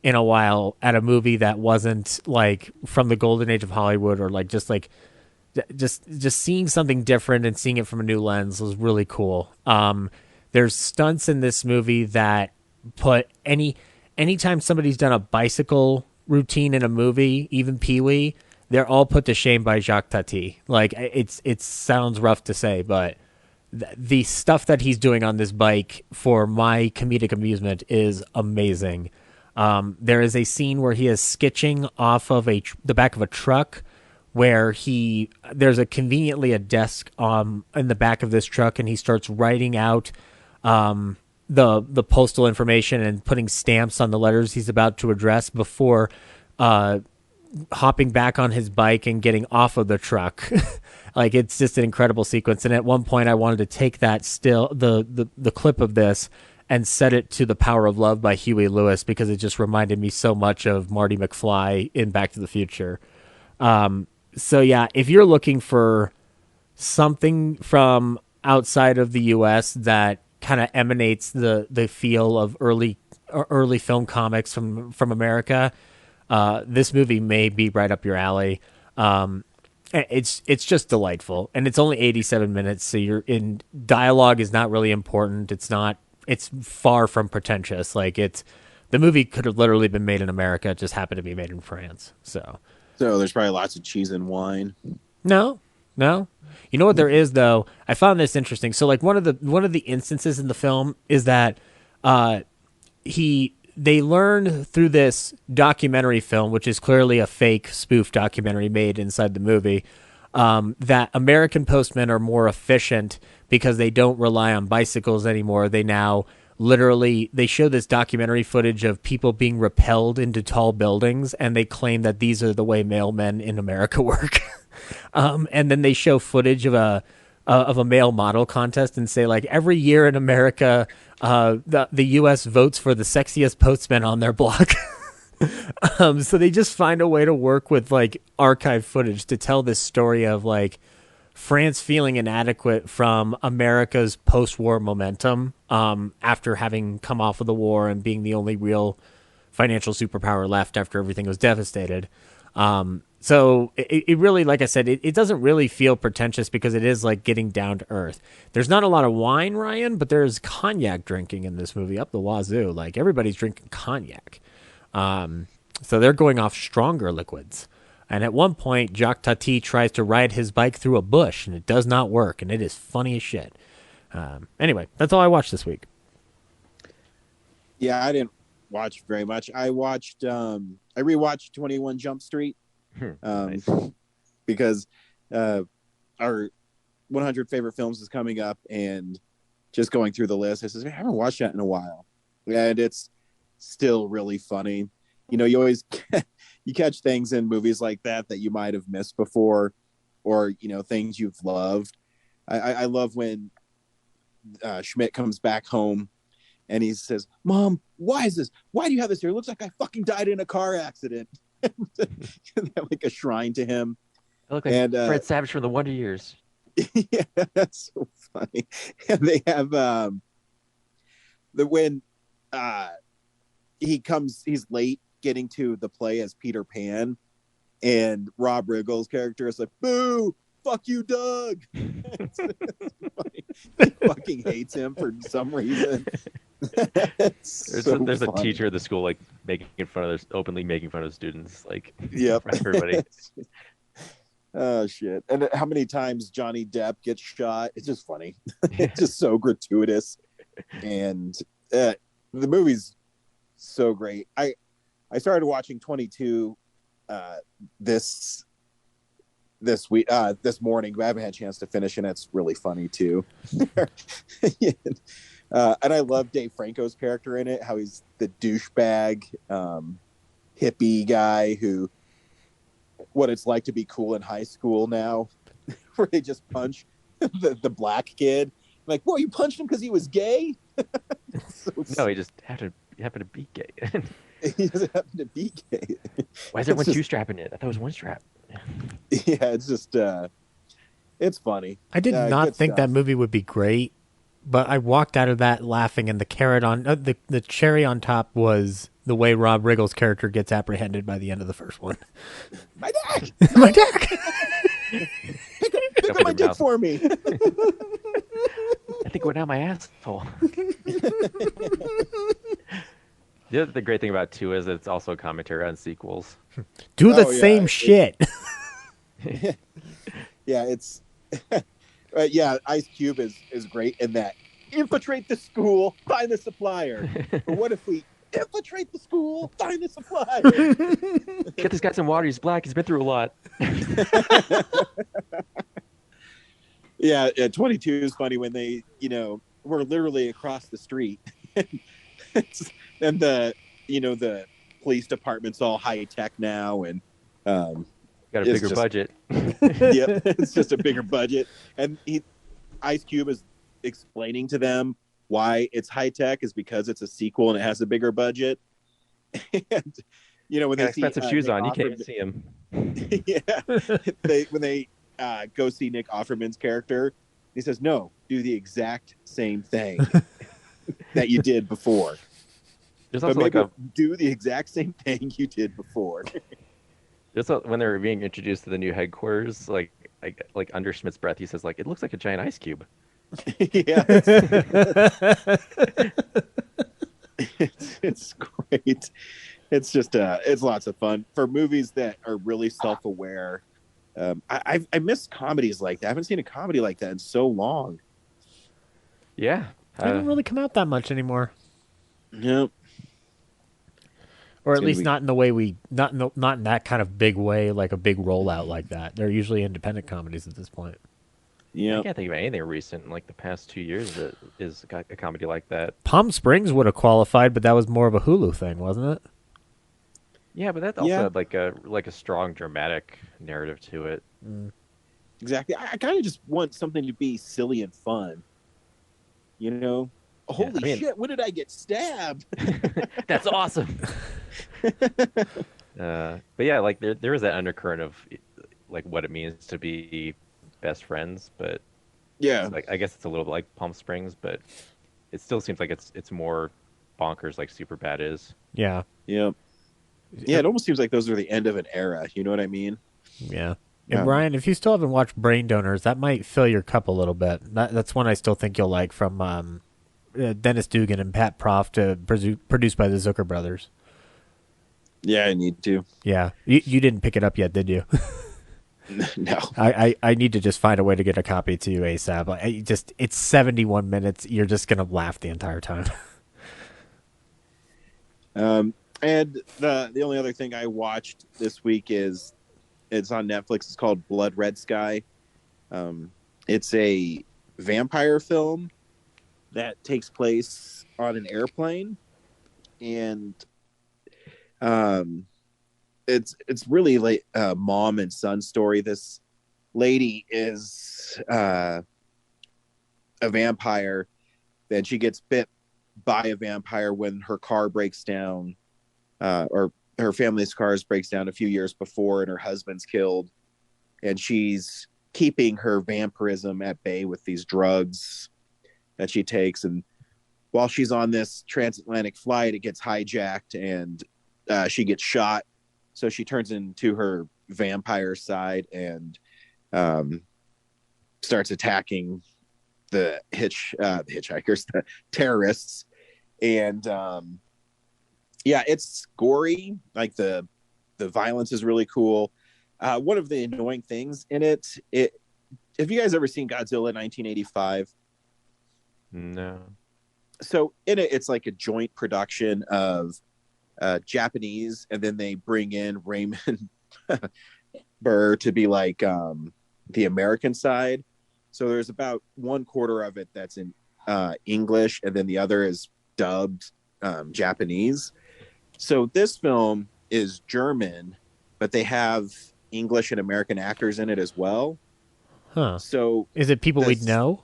in a while at a movie that wasn't like from the golden age of Hollywood, or like just seeing something different and seeing it from a new lens was really cool. There's stunts in this movie that put anytime somebody's done a bicycle routine in a movie, even Pee-wee, they're all put to shame by Jacques Tati. Like, it sounds rough to say, but the stuff that he's doing on this bike for my comedic amusement is amazing. There is a scene where he is sketching off of the back of a truck, where there's conveniently a desk in the back of this truck, and he starts writing out the postal information and putting stamps on the letters he's about to address before hopping back on his bike and getting off of the truck. Like, it's just an incredible sequence. And at one point I wanted to take that the clip of this and set it to The Power of Love by Huey Lewis, because it just reminded me so much of Marty McFly in Back to the Future. So yeah, if you're looking for something from outside of the US that kind of emanates the feel of early film comics from America, this movie may be right up your alley. It's just delightful, and it's only 87 minutes, so dialogue is not really important. It's far from pretentious. Like, the movie could have literally been made in America. It just happened to be made in France. So there's probably lots of cheese and wine. No. You know what there is, though? I found this interesting. So, like, one of the instances in the film is that they learn through this documentary film, which is clearly a fake spoof documentary made inside the movie, that American postmen are more efficient because they don't rely on bicycles anymore. They now they show this documentary footage of people being repelled into tall buildings, and they claim that these are the way mailmen in America work. And then they show footage of a male model contest and say, like, every year in America, the U.S. votes for the sexiest postman on their block. So they just find a way to work with, like, archive footage to tell this story of, like, France feeling inadequate from America's post-war momentum, after having come off of the war and being the only real financial superpower left after everything was devastated. So it really, like I said, it doesn't really feel pretentious because it is, like, getting down to earth. There's not a lot of wine, Ryan, but there's cognac drinking in this movie up the wazoo. Like, everybody's drinking cognac. So they're going off stronger liquids. And at one point, Jacques Tati tries to ride his bike through a bush, and it does not work, and it is funny as shit. Anyway, that's all I watched this week. Yeah, I didn't watch very much. I rewatched 21 Jump Street. Nice. Because our 100 favorite films is coming up, and just going through the list, I says, I haven't watched that in a while, and it's still really funny. You know, you always you catch things in movies like that you might have missed before, or, you know, things you've loved. I love when Schmidt comes back home and he says, "Mom, why is this? Why do you have this here? It looks like I fucking died in a car accident." They have, like, a shrine to him. I look like Fred Savage from the Wonder Years. Yeah, that's so funny. And they have when he's late getting to the play as Peter Pan, and Rob Riggle's character is like, "Boo, fuck you, Doug." It's funny. He fucking hates him for some reason. There's a teacher at the school, like, openly making fun of students, like, yep. for everybody. Oh shit! And how many times Johnny Depp gets shot? It's just funny. It's just so gratuitous, and the movie's so great. I started watching 22 this week, this morning, but I haven't had a chance to finish, and it's really funny too. And I love Dave Franco's character in it, how he's the douchebag hippie guy what it's like to be cool in high school now, where they just punch the black kid. Like, whoa, you punched him because he was gay? No, he just happened to be gay. He doesn't happen to be gay. Why is there one two-strap in it? I thought it was one strap. Yeah, it's just it's funny. I did not think that movie would be great, but I walked out of that laughing, and the carrot on the cherry on top was the way Rob Riggle's character gets apprehended by the end of the first one. My dad! My dad! Pick up my dick for me. I think we're down my asshole. The great thing about 2 is it's also a commentary on sequels. Do the same shit. Yeah, it's Ice Cube is great in that. Infiltrate the school, find the supplier. But what if we infiltrate the school, find the supplier? Get this guy some water. He's black. He's been through a lot. Yeah, 22 is funny when they, we're literally across the street. And the police department's all high tech now, and Got a bigger budget. Yep, it's just a bigger budget. And Ice Cube is explaining to them why it's high tech is because it's a sequel and it has a bigger budget. And when they see expensive shoes Nick on, you can't see him. Yeah, when they go see Nick Offerman's character, he says, "No, do the exact same thing that you did before." There's also do the exact same thing you did before. When they're being introduced to the new headquarters, like under Schmidt's breath, he says, it looks like a giant ice cube. Yeah, it's great. It's just it's lots of fun for movies that are really self-aware. I miss comedies like that. I haven't seen a comedy like that in so long. Yeah, they don't really come out that much anymore. Nope. Or at least not in the way not in that kind of big way, like a big rollout like that. They're usually independent comedies at this point. Yeah, I can't think of anything recent in the past 2 years that is a comedy like that. Palm Springs would have qualified, but that was more of a Hulu thing, wasn't it? Yeah, but that also had like a strong dramatic narrative to it. Exactly. I kind of just want something to be silly and fun. Holy shit! When did I get stabbed? That's awesome. But yeah, there is that undercurrent of what it means to be best friends, but yeah, I guess it's a little like Palm Springs, but it still seems like it's more bonkers like Superbad is. Yeah. Yeah. Yeah, it almost seems like those are the end of an era. You know what I mean? Yeah. And Brian, if you still haven't watched Brain Donors, that might fill your cup a little bit. That's one I still think you'll like, from Dennis Dugan and Pat Proft, produced by the Zucker brothers. Yeah, I need to. Yeah. You didn't pick it up yet, did you? No. I need to just find a way to get a copy to you ASAP. It's 71 minutes. You're just going to laugh the entire time. And the only other thing I watched this week it's on Netflix. It's called Blood Red Sky. It's a vampire film that takes place on an airplane, and it's really like a mom and son story. This lady is a vampire, then she gets bit by a vampire when her car breaks down, or her family's cars breaks down a few years before, and her husband's killed, and she's keeping her vampirism at bay with these drugs that she takes. And while she's on this transatlantic flight, it gets hijacked, and she gets shot. So she turns into her vampire side and starts attacking the hitchhikers, the terrorists. And it's gory. Like the violence is really cool. One of the annoying things in it, have you guys ever seen Godzilla 1985? No. So in it, it's like a joint production of Japanese, and then they bring in Raymond Burr to be like the American side. So there's about 1/4 of it that's in English, and then the other is dubbed Japanese. So this film is German, but they have English and American actors in it as well. Huh. So is it people we'd know?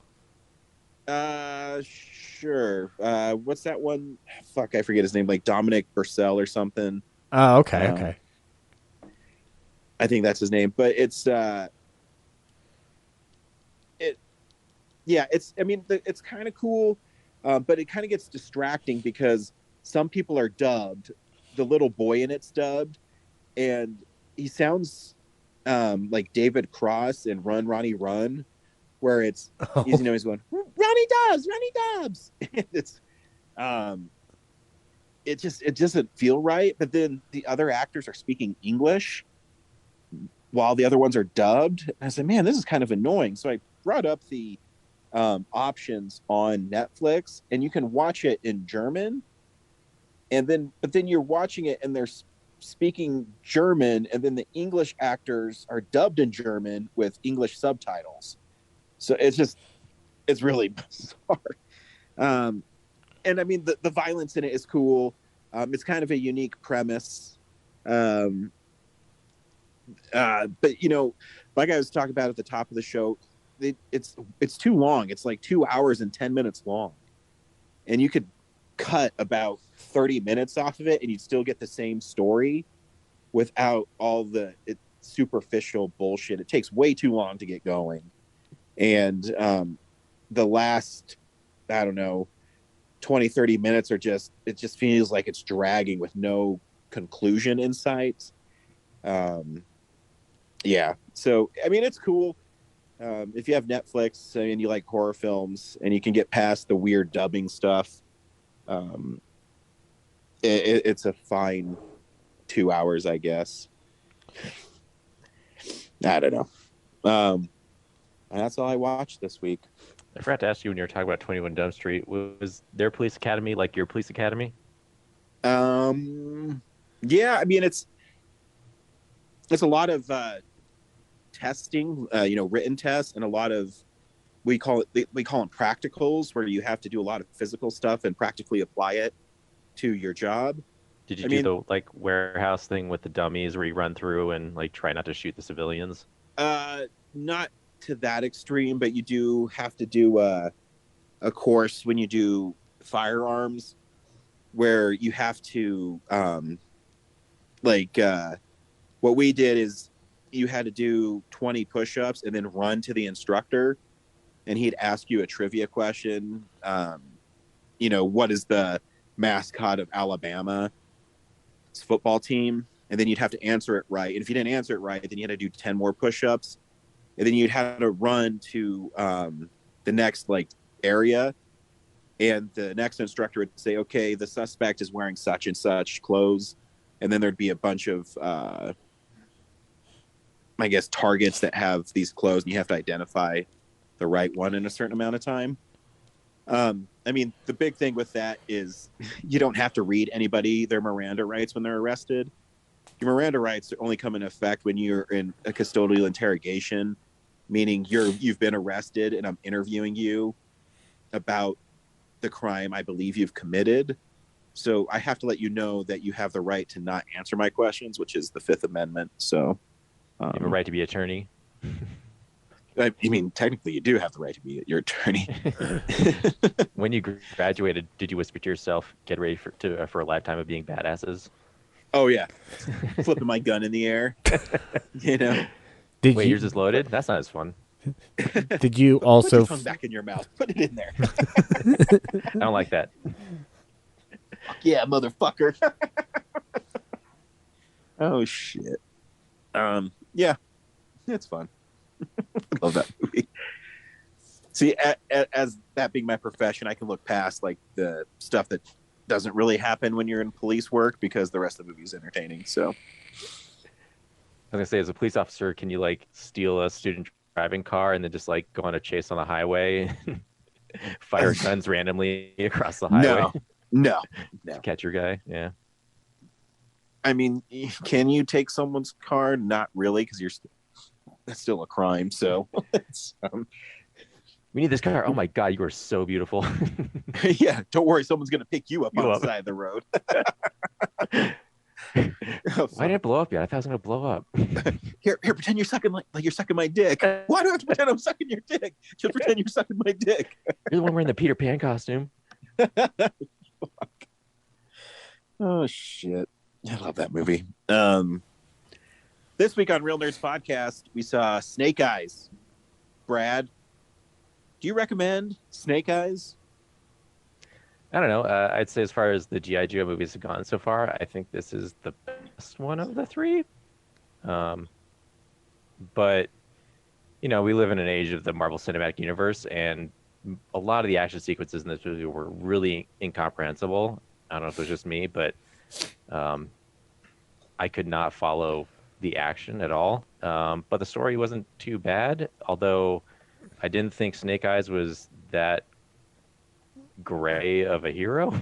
Sure. What's that one? Fuck, I forget his name. Like Dominic Purcell or something. Oh, okay, okay. I think that's his name. But it's it's kind of cool, but it kind of gets distracting because some people are dubbed. The little boy in it's dubbed, and he sounds like David Cross in Run Ronnie Run, where he's going Ronnie Dobbs. It's it doesn't feel right. But then the other actors are speaking English while the other ones are dubbed. And I said, man, this is kind of annoying. So I brought up the options on Netflix, and you can watch it in German, but then you're watching it and they're speaking German, and then the English actors are dubbed in German with English subtitles. So it's really bizarre. And I mean, the violence in it is cool. It's kind of a unique premise. But like I was talking about at the top of the show, it's too long. It's like 2 hours and 10 minutes long, and you could cut about 30 minutes off of it, and you'd still get the same story without all the superficial bullshit. It takes way too long to get going, and the last, I don't know, 20-30 minutes it just feels like it's dragging with no conclusion in sight. Yeah, so I mean, it's cool. If you have Netflix and you like horror films and you can get past the weird dubbing stuff, it's a fine 2 hours, I guess. I don't know. That's all I watched this week. I forgot to ask you when you were talking about 21 Jump Street. Was their police academy like your police academy? Yeah, I mean, it's a lot of testing, written tests, and a lot of we call them practicals, where you have to do a lot of physical stuff and practically apply it to your job. Did you do the like warehouse thing with the dummies where you run through and like try not to shoot the civilians? Not to that extreme, but you do have to do a course when you do firearms where you have to what we did is you had to do 20 push-ups and then run to the instructor, and he'd ask you a trivia question. What is the mascot of Alabama's football team? And then you'd have to answer it right. And if you didn't answer it right, then you had to do 10 more push-ups. And then you'd have to run to the next area. And the next instructor would say, okay, the suspect is wearing such and such clothes. And then there'd be a bunch of, targets that have these clothes, and you have to identify the right one in a certain amount of time. The big thing with that is you don't have to read anybody their Miranda rights when they're arrested. Your Miranda rights only come into effect when you're in a custodial interrogation, meaning you've been arrested and I'm interviewing you about the crime I believe you've committed. So I have to let you know that you have the right to not answer my questions, which is the Fifth Amendment. So you have a right to be attorney. I mean, technically, you do have the right to be your attorney. When you graduated, did you whisper to yourself, "Get ready for a lifetime of being badasses"? Oh yeah, flipping my gun in the air. Wait, yours is loaded? That's not as fun. Did you also put your tongue back in your mouth? Put it in there. I don't like that. Fuck yeah, motherfucker. Oh shit. Yeah, it's fun. I love that movie. See, as that being my profession, I can look past the stuff that doesn't really happen when you're in police work because the rest of the movie is entertaining. So, I was gonna say, as a police officer, can you steal a student driving car and then just go on a chase on the highway, and fire guns randomly across the highway? No. To catch your guy? Yeah. I mean, can you take someone's car? Not really, because that's still a crime. So, we need this car. Oh my God, you are so beautiful. Yeah, don't worry, someone's gonna pick you up on the side of the road. Why didn't it blow up yet? I thought it was gonna blow up. Here, pretend you're sucking like you're sucking my dick. Why do I have to pretend I'm sucking your dick? Just pretend you're sucking my dick. You're the one wearing the Peter Pan costume. Oh shit. I love that movie. This week on Real Nerds Podcast, we saw Snake Eyes. Brad, do you recommend Snake Eyes? I don't know. I'd say as far as the G.I. Joe movies have gone so far, I think this is the best one of the three. But, we live in an age of the Marvel Cinematic Universe, and a lot of the action sequences in this movie were really incomprehensible. I don't know if it was just me, but I could not follow the action at all. But the story wasn't too bad, although I didn't think Snake Eyes was that gray of a hero.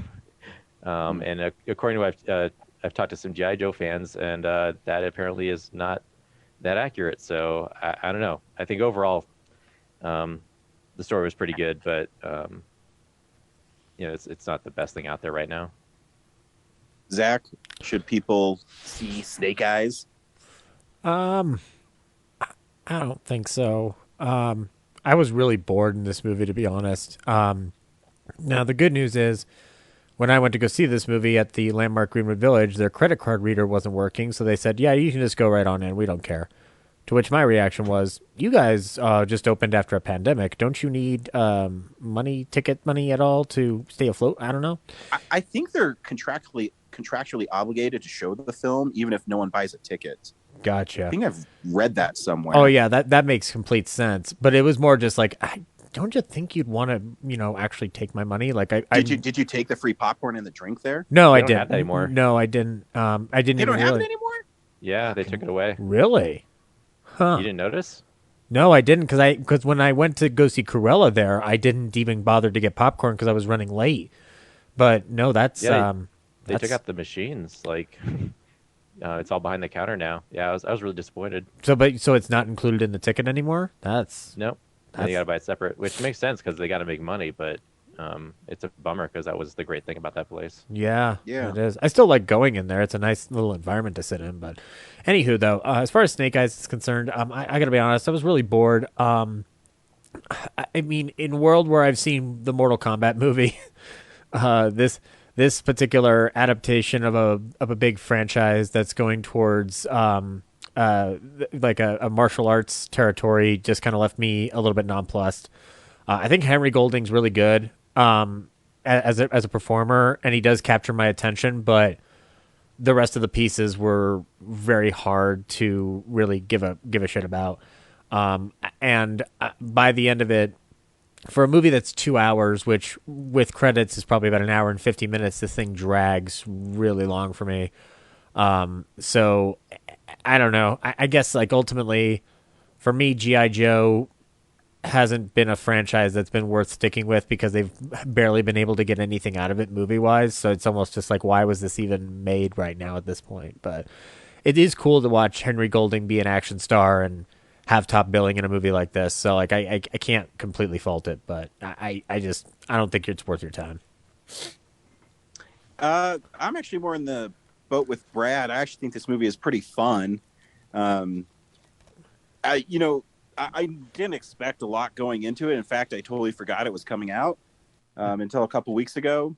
And according to what I've talked to some G.I. Joe fans, and that apparently is not that accurate. So I don't know. I think overall the story was pretty good, but it's not the best thing out there right now. Zach, should people see Snake Eyes? I don't think so. I was really bored in this movie, to be honest. Now, the good news is, when I went to go see this movie at the Landmark Greenwood Village, their credit card reader wasn't working, so they said, yeah, you can just go right on in. We don't care. To which my reaction was, you guys just opened after a pandemic. Don't you need ticket money at all to stay afloat? I don't know. I think they're contractually obligated to show the film, even if no one buys a ticket. Gotcha. I think I've read that somewhere. Oh, yeah, that makes complete sense. But it was more just like, don't you think you'd want to, actually take my money? Like, did you take the free popcorn and the drink there? No, I don't didn't. have that anymore. No, I didn't. I didn't. They don't even have it anymore? Yeah, they took it away. Really? Huh. You didn't notice? No, I didn't, because when I went to go see Cruella there, I didn't even bother to get popcorn because I was running late. But no, that's they took out the machines. Like, it's all behind the counter now. Yeah, I was really disappointed. So it's not included in the ticket anymore. Nope. You got to buy it separate, which makes sense because they got to make money. But it's a bummer because that was the great thing about that place. Yeah, it is. I still like going in there. It's a nice little environment to sit in. But anywho, though, as far as Snake Eyes is concerned, I got to be honest, I was really bored. I mean, in a world where I've seen the Mortal Kombat movie, this particular adaptation of a big franchise that's going towards like a martial arts territory just kind of left me a little bit nonplussed. I think Henry Golding's really good as a performer, and he does capture my attention, but the rest of the pieces were very hard to really give a shit about. And by the end of it, for a movie that's 2 hours, which with credits is probably about an hour and 50 minutes, this thing drags really long for me. So I don't know. I guess like ultimately for me, G.I. Joe hasn't been a franchise that's been worth sticking with because they've barely been able to get anything out of it movie wise. So it's almost just like, why was this even made right now at this point? But it is cool to watch Henry Golding be an action star and have top billing in a movie like this. So like, I can't completely fault it, but I don't think it's worth your time. I'm actually more in the boat with Brad. I actually think this movie is pretty fun. I didn't expect a lot going into it. In fact, I totally forgot it was coming out until a couple weeks ago.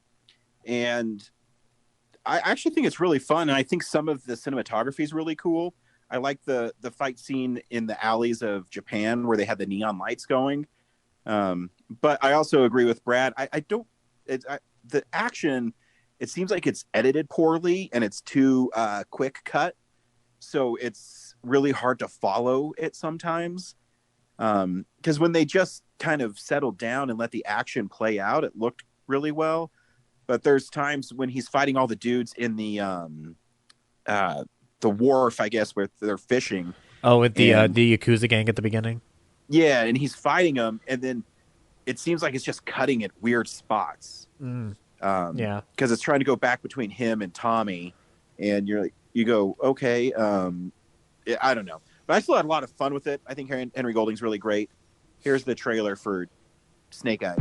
And I actually think it's really fun. And I think some of the cinematography is really cool. I like the fight scene in the alleys of Japan where they had the neon lights going. But I also agree with Brad. The action, it seems like it's edited poorly and it's too quick cut. So it's really hard to follow it sometimes. Because when they just kind of settled down and let the action play out, it looked really well. But there's times when he's fighting all the dudes in the wharf, I guess, where they're fishing. Oh, with the Yakuza gang at the beginning? Yeah, and he's fighting them, and then it seems like it's just cutting at weird spots. Yeah. Because it's trying to go back between him and Tommy, and you go, okay, I don't know. But I still had a lot of fun with it. I think Henry Golding's really great. Here's the trailer for Snake Eyes.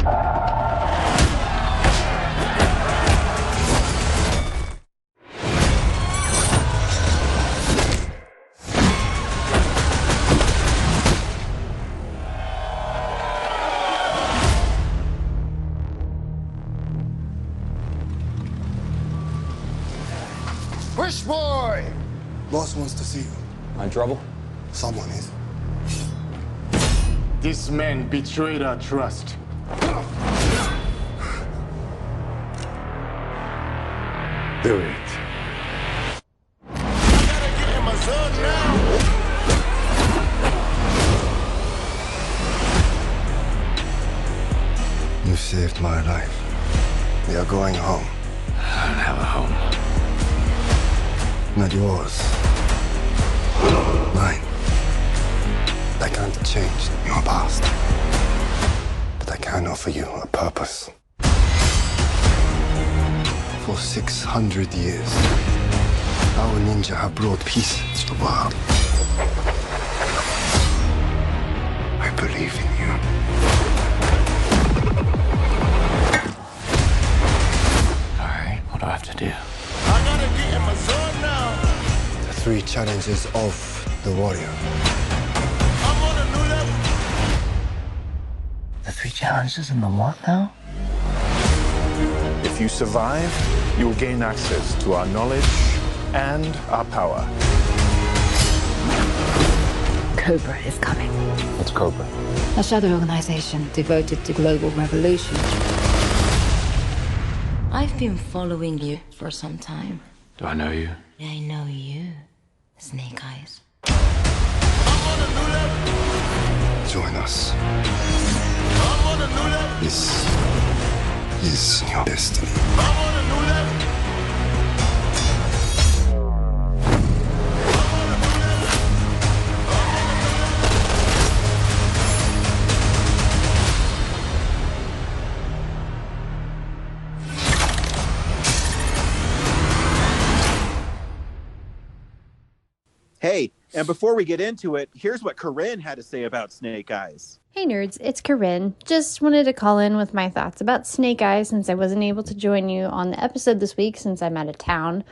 Wish boy! Boss wants to see you. Am I in trouble? Someone is. This man betrayed our trust. Do it. You saved my life. We are going home. I don't have a home. Not yours. Mine. I can't change your past. But I can offer you a purpose. For 600 years, our ninja have brought peace to the world. I believe in you. All right, what do I have to do? The three challenges of the warrior. The 3 challenges and the what now? If you survive, you will gain access to our knowledge and our power. Cobra is coming. What's Cobra? A shadow organization devoted to global revolution. I've been following you for some time. Do I know you? I know you, Snake Eyes. Join us. This is your destiny. Hey, and before we get into it, here's what Corinne had to say about Snake Eyes. Hey nerds, it's Corinne. Just wanted to call in with my thoughts about Snake Eyes since I wasn't able to join you on the episode this week since I'm out of town.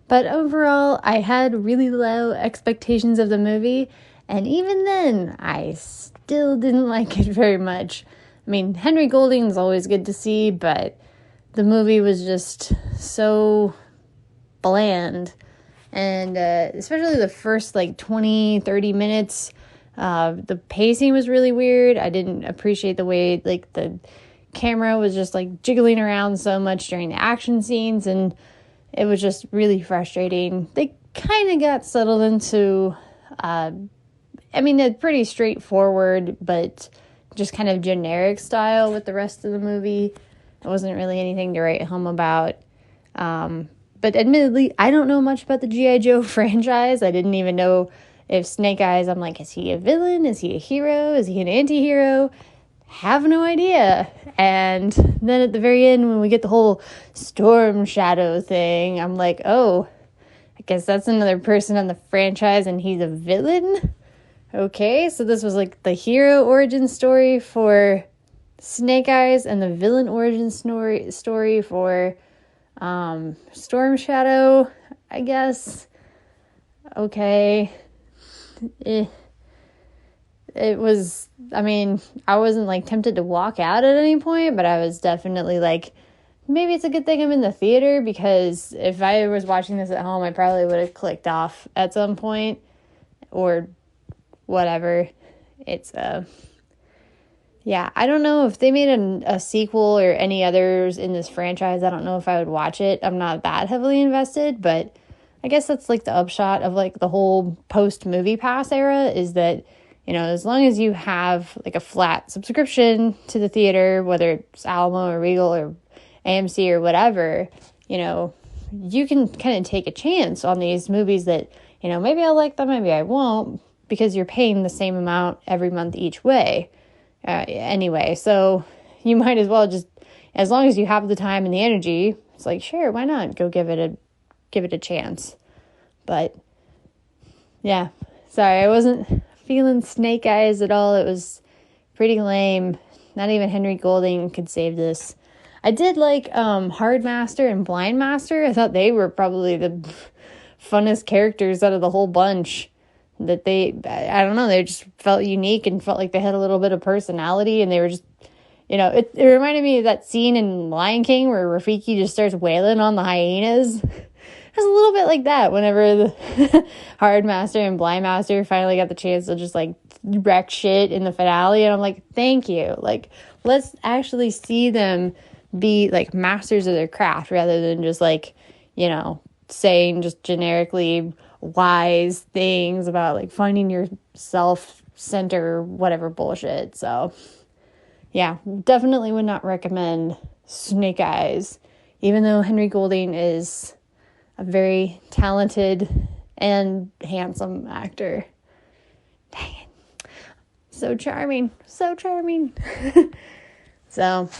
But overall, I had really low expectations of the movie, and even then, I still didn't like it very much. I mean, Henry Golding's always good to see, but the movie was just so bland. And especially the first 20, 30 minutes, the pacing was really weird. I didn't appreciate the way the camera was just jiggling around so much during the action scenes, and it was just really frustrating. They kind of got settled into, a pretty straightforward but just kind of generic style with the rest of the movie. It wasn't really anything to write home about. But admittedly, I don't know much about the G.I. Joe franchise. I didn't even know if Snake Eyes, I'm like, is he a villain? Is he a hero? Is he an anti-hero? Have no idea. And then at the very end, when we get the whole Storm Shadow thing, I'm like, oh, I guess that's another person on the franchise and he's a villain? Okay, so this was the hero origin story for Snake Eyes and the villain origin story for Storm Shadow, I guess. Okay. It was, I wasn't tempted to walk out at any point, but I was definitely maybe it's a good thing I'm in the theater, because if I was watching this at home, I probably would have clicked off at some point or whatever. It's yeah, I don't know if they made a sequel or any others in this franchise. I don't know if I would watch it. I'm not that heavily invested, but I guess that's the upshot of the whole post-movie pass era, is that, as long as you have a flat subscription to the theater, whether it's Alamo or Regal or AMC or whatever, you can kind of take a chance on these movies that, maybe I'll like them, maybe I won't, because you're paying the same amount every month each way. Anyway, so you might as well just, as long as you have the time and the energy, it's sure, why not go give it a chance. But yeah, sorry, I wasn't feeling Snake Eyes at all. It was pretty lame. Not even Henry Golding could save this. I did Hard Master and Blind Master. I thought they were probably the funnest characters out of the whole bunch. That I don't know, they just felt unique and felt like they had a little bit of personality, and they were just, it reminded me of that scene in Lion King where Rafiki just starts wailing on the hyenas. It was a little bit like that whenever the Hard Master and Blind Master finally got the chance to just wreck shit in the finale, and I'm like, thank you. Let's actually see them be masters of their craft rather than just saying just generically wise things about finding your self-center, whatever bullshit. So yeah, definitely would not recommend Snake Eyes, even though Henry Golding is a very talented and handsome actor. Dang it. So charming. So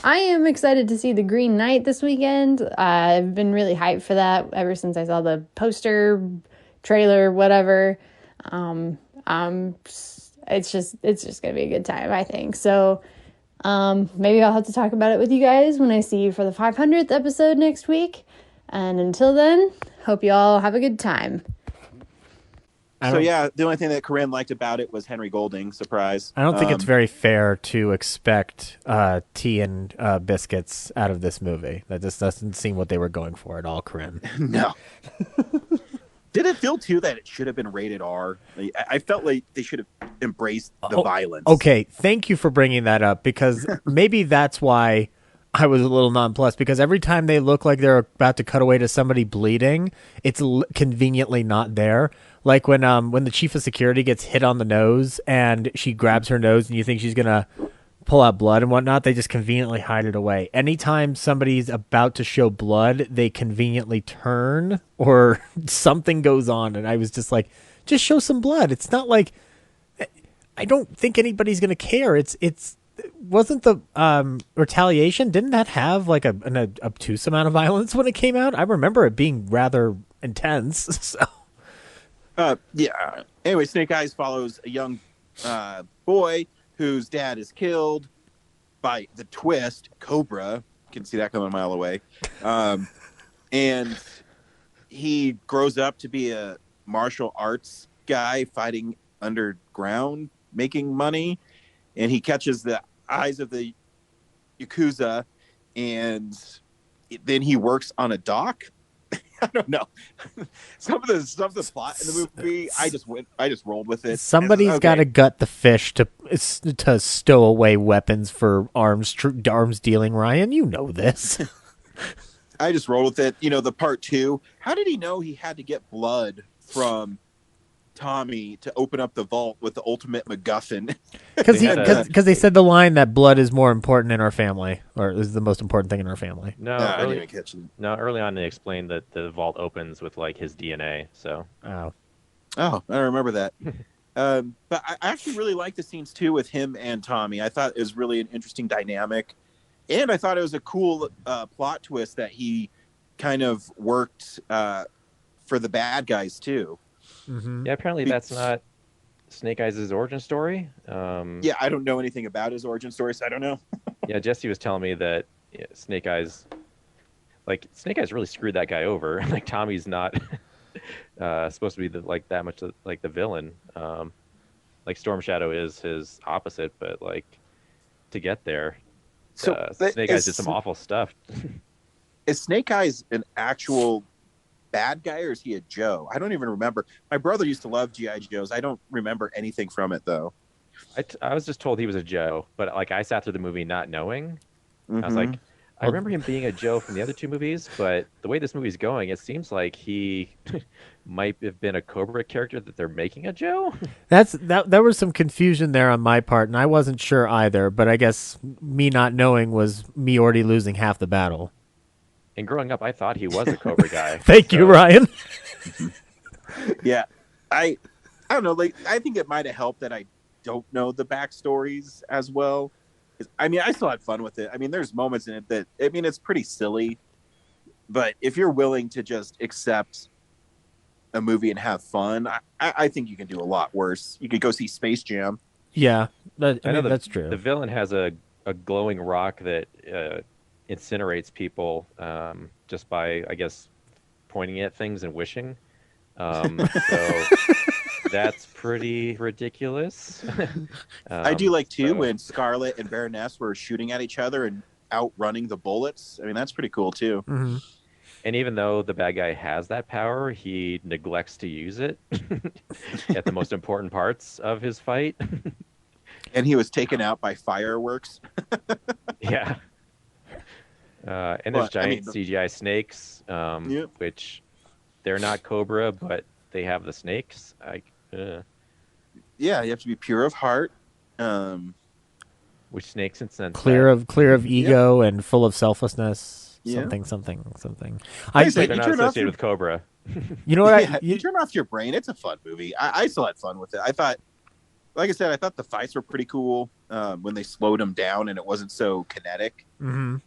I am excited to see The Green Knight this weekend. I've been really hyped for that ever since I saw the poster, trailer, whatever. It's just gonna be a good time, I think. So maybe I'll have to talk about it with you guys when I see you for the 500th episode next week. And until then, hope you all have a good time. The only thing that Corinne liked about it was Henry Golding. Surprise. I don't think it's very fair to expect tea and biscuits out of this movie. That just doesn't seem what they were going for at all, Corinne. No. Did it feel too that it should have been rated R? I felt like they should have embraced the violence. Okay, thank you for bringing that up, because maybe that's why I was a little nonplussed, because every time they look like they're about to cut away to somebody bleeding, it's conveniently not there. Like when the chief of security gets hit on the nose and she grabs her nose and you think she's gonna pull out blood and whatnot, they just conveniently hide it away. Anytime somebody's about to show blood, they conveniently turn or something goes on, and I was just like, just show some blood. It's not like, I don't think anybody's gonna care. It's wasn't the Retaliation, didn't that have like an obtuse amount of violence when it came out? I remember it being rather intense. So yeah. Anyway, Snake Eyes follows a young boy whose dad is killed by the twist, Cobra. You can see that coming a mile away. And he grows up to be a martial arts guy fighting underground, making money. And he catches the eyes of the Yakuza, and then he works on a dock. I don't know. Some of the plot in the movie, I just rolled with it. Somebody's got to gut the fish to stow away weapons for arms dealing. Ryan, you know this. I just rolled with it. You know, the part 2. How did he know he had to get blood from Tommy to open up the vault with the ultimate MacGuffin? Because they said the line that blood is more important in our family, or is the most important thing in our family. I didn't even catch it. No, early on they explained that the vault opens with like his DNA. So I remember that. But I actually really liked the scenes too with him and Tommy. I thought it was really an interesting dynamic, and I thought it was a cool plot twist that he kind of worked for the bad guys too. Mm-hmm. Yeah, apparently that's not Snake Eyes' origin story. Yeah, I don't know anything about his origin story, so I don't know. Yeah, Jesse was telling me that Snake Eyes really screwed that guy over. Like Tommy's not supposed to be that much like the villain. Like Storm Shadow is his opposite, but like to get there, Snake Eyes did some awful stuff. Is Snake Eyes an actual bad guy, or is he a Joe? I don't even remember. My brother used to love G.I. Joes. I don't remember anything from it though. I was just told he was a Joe, but like I sat through the movie not knowing. Mm-hmm. I was like, I remember him being a Joe from the other 2 movies, but the way this movie's going, it seems like he might have been a Cobra character that they're making a Joe. There was some confusion there on my part, and I wasn't sure either, but I guess me not knowing was me already losing half the battle. And growing up, I thought he was a Cobra guy. Thank you, Ryan. Yeah, I don't know. Like, I think it might have helped that I don't know the backstories as well. I mean, I still had fun with it. I mean, there's moments in it that, I mean, it's pretty silly, but if you're willing to just accept a movie and have fun, I think you can do a lot worse. You could go see Space Jam. Yeah, that's true. The villain has a glowing rock that incinerates people just by, I guess, pointing at things and wishing. So that's pretty ridiculous. I do like too when Scarlet and Baroness were shooting at each other and outrunning the bullets. I mean, that's pretty cool too. Mm-hmm. And even though the bad guy has that power, he neglects to use it at the most important parts of his fight. And he was taken out by fireworks. Yeah. And there's giant CGI snakes, which they're not Cobra, but they have the snakes. Yeah, you have to be pure of heart. Which snakes and sense. Clear of ego and full of selflessness. Something. They're not associated with Cobra. You know what? You turn off your brain. It's a fun movie. I still had fun with it. I thought, like I said, I thought the fights were pretty cool when they slowed them down and it wasn't so kinetic. Mm-hmm.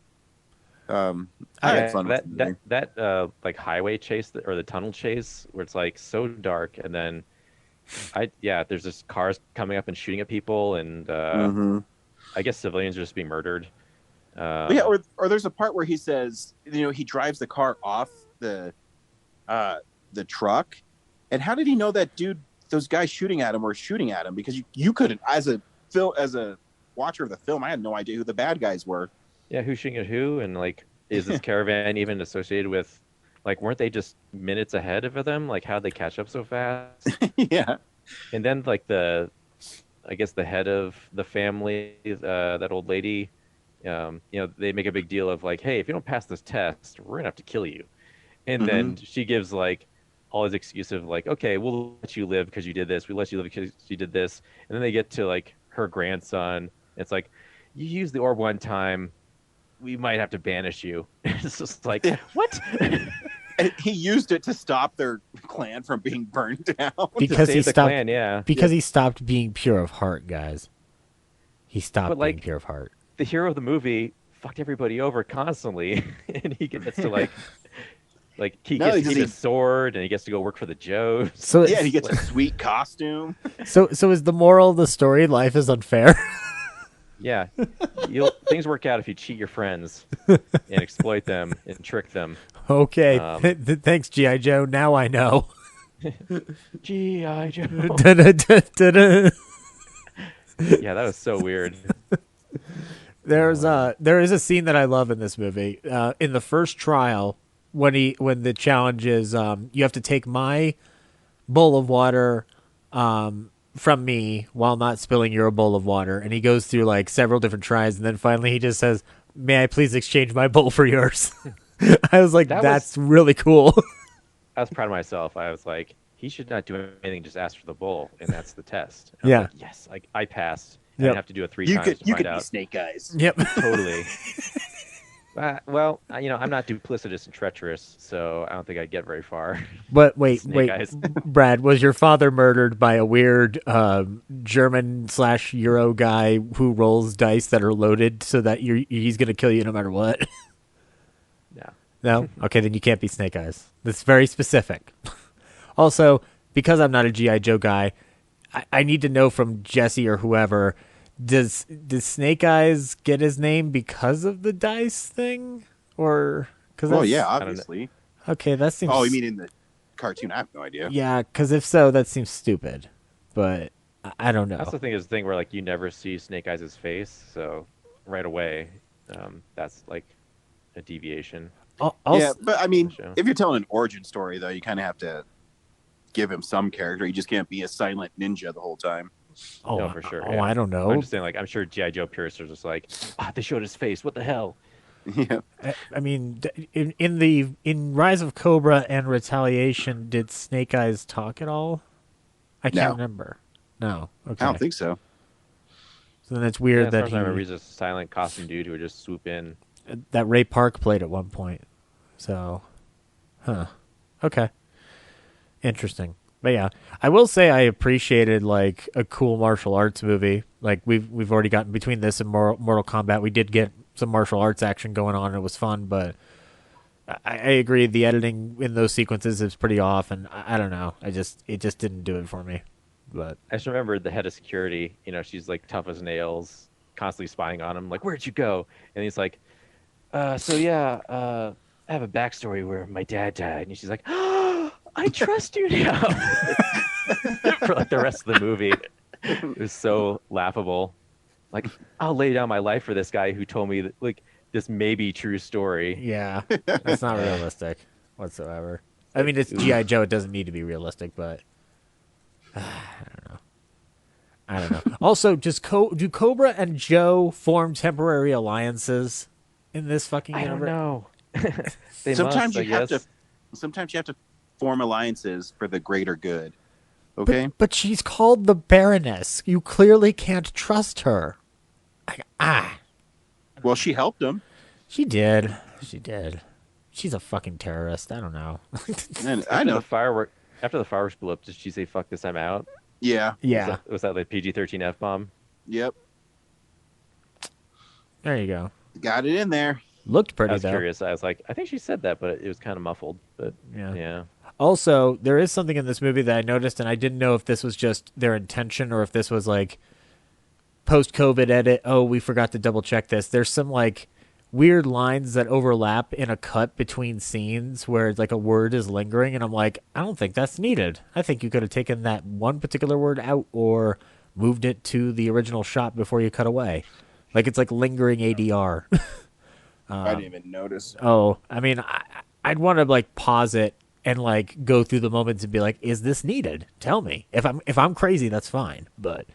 I had fun with that like highway chase or the tunnel chase where it's like so dark, and then there's just cars coming up and shooting at people, and I guess civilians are just being murdered. Or there's a part where he says, he drives the car off the truck, and how did he know that dude those guys shooting at him were shooting at him because you couldn't, as a watcher of the film, I had no idea who the bad guys were. Yeah, who's shooting at who, and like, is this caravan even associated with? Like, weren't they just minutes ahead of them? Like, how'd they catch up so fast? Yeah. And then, like, I guess the head of the family, that old lady, they make a big deal of like, hey, if you don't pass this test, we're gonna have to kill you. And then she gives like all his excuse of like, okay, we'll let you live because you did this. We let you live because you did this. And then they get to like her grandson. It's like, you used the orb one time, we might have to banish you. It's just like, what? He used it to stop their clan from being burned down. Because he stopped. Clan, Because he stopped being pure of heart, guys. He stopped being pure of heart. The hero of the movie fucked everybody over constantly, and he gets to like he gets his sword, and he gets to go work for the Joes. So he gets a sweet costume. So is the moral of the story life is unfair? Yeah, things work out if you cheat your friends and exploit them and trick them. Okay, thanks, G.I. Joe. Now I know. G.I. Joe. Yeah, that was so weird. There is a scene that I love in this movie. In the first trial, when the challenge is you have to take my bowl of water from me while not spilling your bowl of water, and he goes through like several different tries, and then finally he just says, "May I please exchange my bowl for yours?" I was like, that's really cool. I was proud of myself. I was like, he should not do anything, just ask for the bowl, and that's the test. Yeah. Like, yes, I passed. I didn't have to do it 3 times to find out. You could be Snake Eyes. Yep. Totally. Well, I'm not duplicitous and treacherous, so I don't think I'd get very far. But wait, Eyes. Brad, was your father murdered by a weird German/Euro guy who rolls dice that are loaded so that he's going to kill you no matter what? No? Okay, then you can't be Snake Eyes. That's very specific. Also, because I'm not a G.I. Joe guy, I need to know from Jesse or whoever, does Snake Eyes get his name because of the dice thing? Or... yeah, obviously. Okay, that seems... Oh, you mean in the cartoon? I have no idea. Yeah, because if so, that seems stupid. But I don't know. That's the thing where like you never see Snake Eyes' face, so right away, that's like a deviation. Yeah, but I mean, if you're telling an origin story, though, you kind of have to give him some character. You just can't be a silent ninja the whole time. Oh, no, for sure. Oh, yeah. I don't know. I'm just saying, like, I'm sure G.I. Joe purists are just like, they showed his face. What the hell? Yeah. I mean, in Rise of Cobra and Retaliation, did Snake Eyes talk at all? I can't remember. No. Okay. I don't think so. So then it's weird that I remember he's a silent costume dude who would just swoop in. That Ray Park played at one point. So, okay. Interesting. But yeah, I will say I appreciated like a cool martial arts movie. Like we've already gotten between this and Mortal Kombat. We did get some martial arts action going on. And it was fun, but I agree the editing in those sequences is pretty off, and I don't know. It just didn't do it for me. But I just remember the head of security. She's like tough as nails, constantly spying on him. Like, where'd you go? And he's like, I have a backstory where my dad died. And she's like, oh, I trust you now. For like the rest of the movie. It was so laughable. Like, I'll lay down my life for this guy who told me that, like, this may be true story. Yeah, that's not realistic whatsoever. I mean, it's G.I. Joe. It doesn't need to be realistic, but I don't know. Also, do Cobra and Joe form temporary alliances in this fucking universe? I don't know. Sometimes you have to form alliances for the greater good. Okay? But she's called the Baroness. You clearly can't trust her. Well, she helped him. She did. She's a fucking terrorist. I don't know. I know. After the fireworks blew up, did she say, fuck this, I'm out? Yeah. Yeah. Was that like PG-13 F-bomb? Yep. There you go. Got it in there. Looked pretty, I was though. curious. I was like, I think she said that, but it was kind of muffled. But yeah. Also, there is something in this movie that I noticed, and I didn't know if this was just their intention or if this was like post-COVID edit. Oh, we forgot to double check this. There's some like weird lines that overlap in a cut between scenes where it's like a word is lingering, and I'm like, I don't think that's needed. I think you could have taken that one particular word out or moved it to the original shot before you cut away. Like it's like lingering ADR. I didn't even notice. Oh, I mean, I'd want to like pause it and like go through the moments and be like, is this needed? Tell me. If I'm crazy, that's fine. But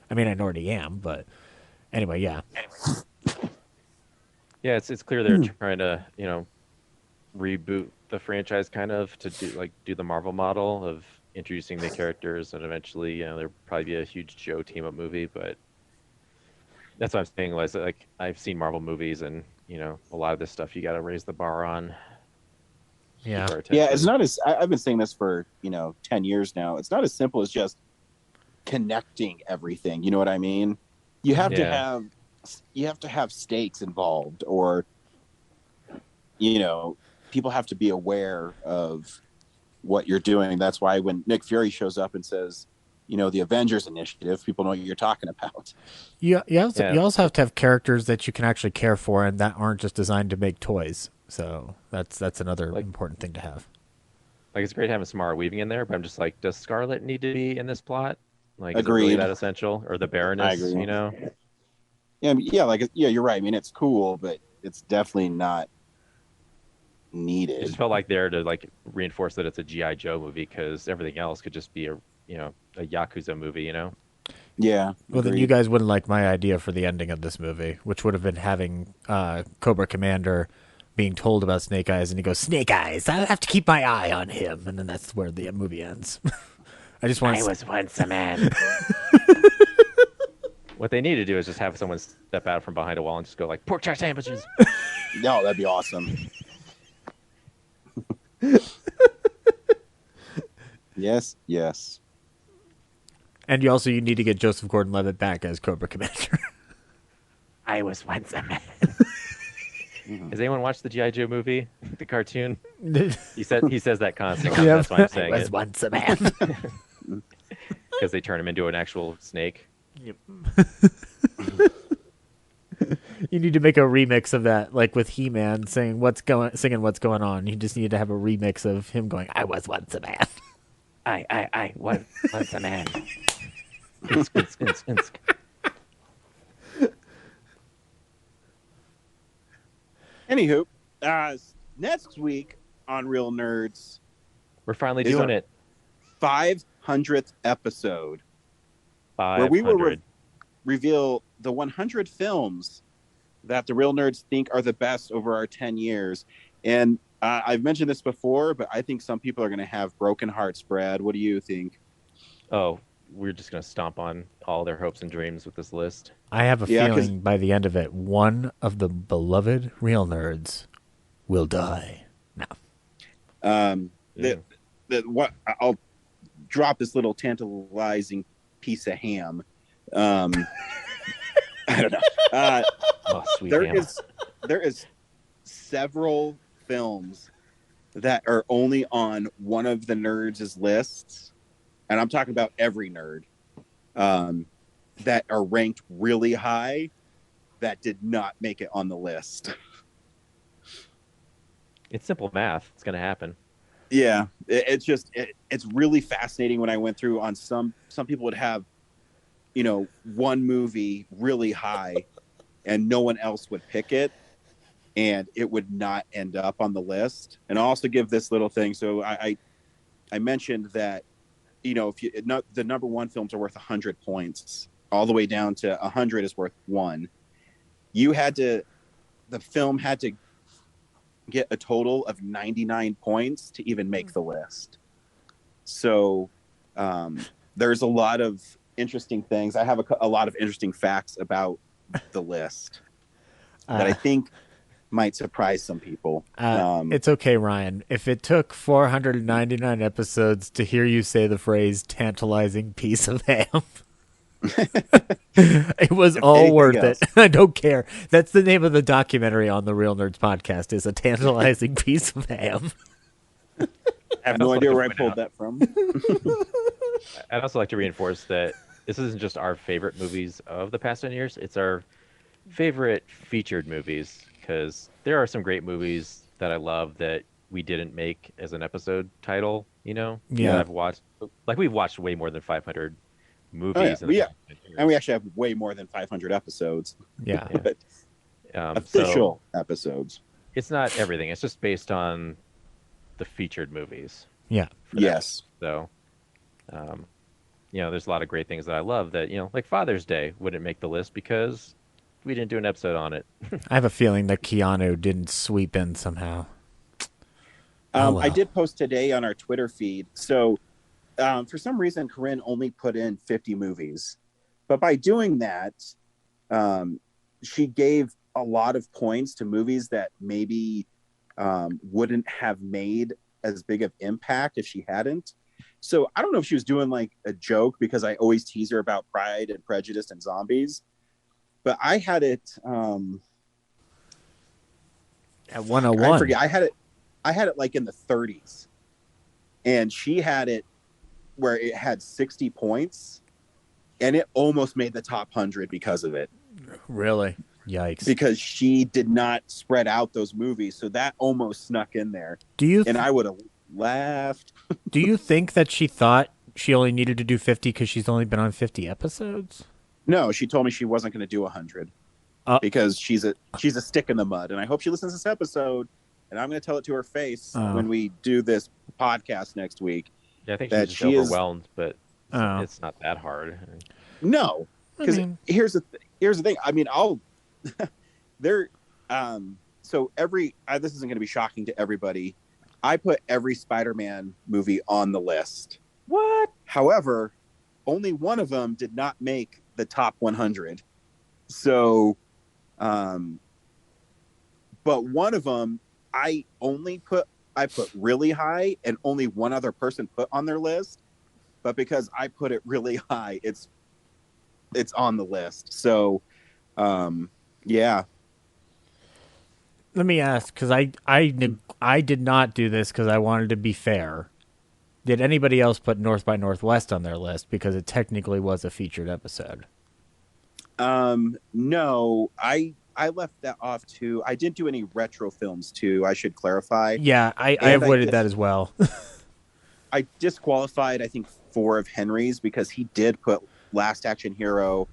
I mean, I already am. But anyway, yeah. Yeah, it's clear they're trying to, reboot the franchise kind of to do the Marvel model of introducing the characters, and eventually, there'll probably be a huge Joe team up movie. But that's what I'm saying. Was like I've seen Marvel movies, and a lot of this stuff you got to raise the bar on. Yeah, it's not as I've been saying this for 10 years now. It's not as simple as just connecting everything. You know what I mean? You have to have stakes involved, or people have to be aware of what you're doing. That's why when Nick Fury shows up and says, the Avengers Initiative, people know what you're talking about. You also have to have characters that you can actually care for and that aren't just designed to make toys. So that's another important thing to have. Like, it's great having Samara Weaving in there, but I'm just like, does Scarlet need to be in this plot? Like, is it Agreed. really that essential? Or the Baroness, Yeah, you're right. I mean, it's cool, but it's definitely not needed. It just felt like there to like reinforce that it's a G.I. Joe movie, because everything else could just be a Yakuza movie, Yeah. Well, then you guys wouldn't like my idea for the ending of this movie, which would have been having Cobra Commander being told about Snake Eyes, and he goes, "Snake Eyes, I have to keep my eye on him," and then that's where the movie ends. I was once a man. What they need to do is just have someone step out from behind a wall and just go like, "Pork chop sandwiches." No, that'd be awesome. Yes. And you need to get Joseph Gordon-Levitt back as Cobra Commander. I was once a man. Has anyone watched the G.I. Joe movie, the cartoon? He says that constantly. Yep. That's why I'm saying I was once a man. Because they turn him into an actual snake. Yep. You need to make a remix of that, like with He-Man singing what's going on. You just need to have a remix of him going, "I was once a man." I was once a man. Anywho, next week on Real Nerds, we're finally doing it. 500th episode, 500. where we will reveal the 100 films that the Real Nerds think are the best over our 10 years. And I've mentioned this before, but I think some people are going to have broken hearts, Brad. What do you think? Oh, we're just going to stomp on all their hopes and dreams with this list. I have a feeling by the end of it, one of the beloved Real Nerds will die. No. I'll drop this little tantalizing piece of ham. I don't know. There is several films that are only on one of the nerds' lists, and I'm talking about every nerd, that are ranked really high that did not make it on the list. It's simple math. It's going to happen. Yeah, it's really fascinating when I went through on some people would have, one movie really high and no one else would pick it, and it would not end up on the list. And I'll also give this little thing. So I mentioned that, if the number one films are worth 100 points, all the way down to 100 is worth 1. The film had to get a total of 99 points to even make the list. So there's a lot of interesting things. I have a lot of interesting facts about the list that I think might surprise some people. It's okay, Ryan. If it took 499 episodes to hear you say the phrase "tantalizing piece of ham," it was all worth it. I don't care. That's the name of the documentary on the Real Nerds podcast, is "A Tantalizing Piece of Ham." I have no idea where I pulled that from. I'd also like to reinforce that this isn't just our favorite movies of the past 10 years. It's our favorite featured movies. because there are some great movies that I love that we didn't make as an episode title. Yeah. That I've watched. Like we've watched way more than 500 movies. And we actually have way more than 500 episodes. Yeah. But official episodes. It's not everything. It's just based on the featured movies. Yeah. Yes. So, there's a lot of great things that I love that, like Father's Day wouldn't make the list because we didn't do an episode on it. I have a feeling that Keanu didn't sweep in somehow. Well. I did post today on our Twitter feed. So for some reason, Corinne only put in 50 movies. But by doing that, she gave a lot of points to movies that maybe wouldn't have made as big of impact if she hadn't. So I don't know if she was doing like a joke because I always tease her about Pride and Prejudice and zombies. But I had it at 101. I forget. I had it like in the 30s. And she had it where it had 60 points and it almost made the top 100 because of it. Really? Yikes. Because she did not spread out those movies. So that almost snuck in there. And I would have laughed. Do you think that she thought she only needed to do 50 because she's only been on 50 episodes? No, she told me she wasn't going to do 100 because she's a stick in the mud. And I hope she listens to this episode. And I'm going to tell it to her face when we do this podcast next week. Yeah, I think she's just overwhelmed, but it's not that hard. No, because here's the thing. I mean, so this isn't going to be shocking to everybody. I put every Spider-Man movie on the list. What? However, only one of them did not make the top 100. So, but one of them I put really high, and only one other person put on their list. But because I put it really high, it's on the list. So, yeah. Let me ask, because I did not do this because I wanted to be fair. Did anybody else put North by Northwest on their list because it technically was a featured episode? No, I left that off too. I didn't do any retro films too. I should clarify. Yeah, I avoided that as well. I disqualified, I think, 4 of Henry's because he did put Last Action Hero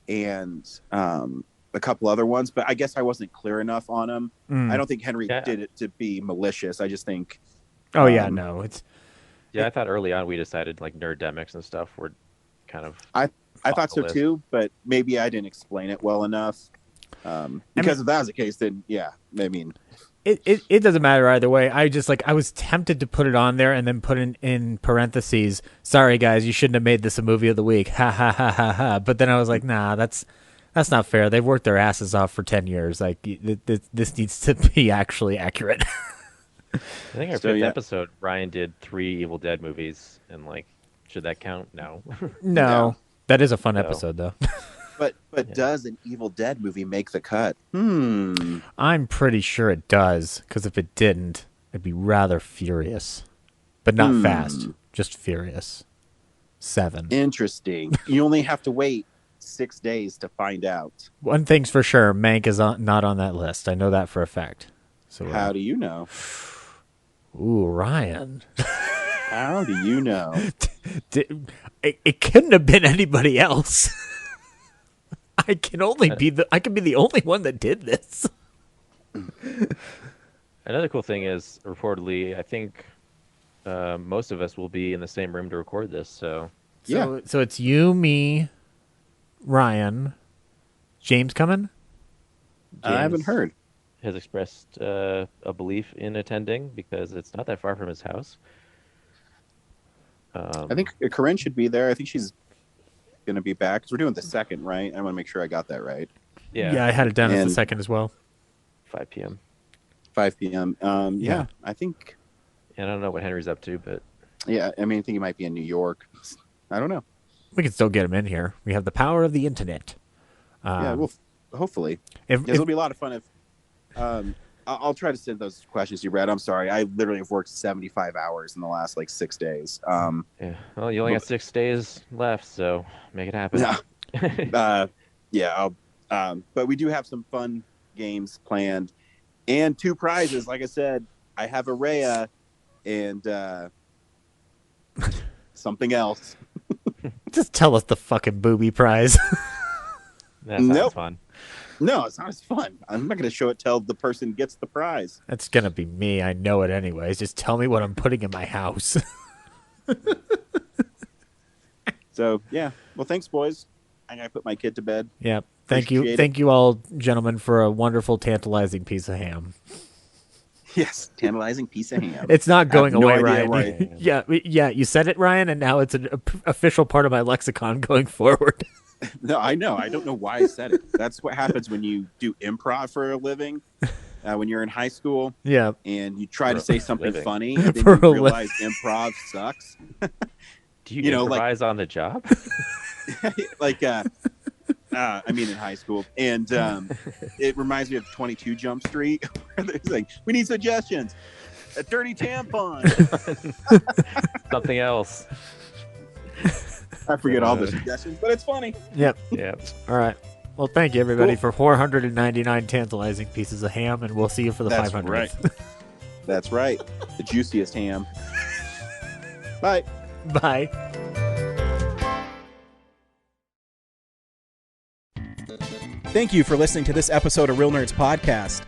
and a couple other ones, but I guess I wasn't clear enough on them. I don't think Henry did it to be malicious. I just think. Oh yeah, no, it's. Yeah, I thought early on we decided like Nerddemics and stuff were kind of. I thought so too, but maybe I didn't explain it well enough. Because if that was the case, then yeah, I mean. It doesn't matter either way. I was tempted to put it on there and then put in parentheses, sorry guys, you shouldn't have made this a movie of the week. Ha ha ha ha ha. But then I was like, nah, that's not fair. They've worked their asses off for 10 years. Like this needs to be actually accurate. I think our fifth episode, Ryan did 3 Evil Dead movies, and like, should that count? No. No. That is a fun episode though. But does an Evil Dead movie make the cut? I'm pretty sure it does, because if it didn't, I'd be rather furious. But not fast, just furious. 7. Interesting. You only have to wait 6 days to find out. One thing's for sure, Mank is not on that list. I know that for a fact. So how do you know? Ooh, Ryan. How do you know? It couldn't have been anybody else. I can be the only one that did this. Another cool thing is, reportedly, I think most of us will be in the same room to record this. So it's you, me, Ryan, James coming. I haven't heard. Has expressed a belief in attending because it's not that far from his house. I think Corinne should be there. I think she's going to be back because we're doing the 2nd, right? I want to make sure I got that right. Yeah, I had it down as the 2nd as well. 5 p.m. 5 p.m. Yeah, I think. I don't know what Henry's up to, but yeah, I mean, I think he might be in New York. I don't know. We can still get him in here. We have the power of the internet. Yeah, well, hopefully. It'll be a lot of fun if. I'll try to send those questions you read. I'm sorry. I literally have worked 75 hours in the last 6 days. Yeah. Well, you only got 6 days left, so make it happen. Yeah. But we do have some fun games planned, and 2 prizes. Like I said, I have a Rhea and something else. Just tell us the fucking booby prize. That sounds fun. No, it's not as fun. I'm not going to show it till the person gets the prize. That's going to be me. I know it anyways. Just tell me what I'm putting in my house. So, yeah. Well, thanks, boys. I got to put my kid to bed. Yeah. Thank you. Thank you all, gentlemen, for a wonderful, tantalizing piece of ham. Yes, tantalizing piece of ham. It's not going away, Ryan. Why. Yeah, you said it, Ryan, and now it's an official part of my lexicon going forward. No, I know. I don't know why I said it. That's what happens when you do improv for a living. When you're in high school, yeah, and you try to say something funny, and then For you a realize improv sucks. Do you improvise on the job? Like, I mean, in high school, and it reminds me of 22 Jump Street, where they're like, "We need suggestions." A dirty tampon. Something else. I forget all the suggestions, but it's funny. Yep. Yep. All right. Well, thank you, everybody, for 499 tantalizing pieces of ham, and we'll see you for the 500th. Right. That's right. The juiciest ham. Bye. Bye. Thank you for listening to this episode of Real Nerds Podcast.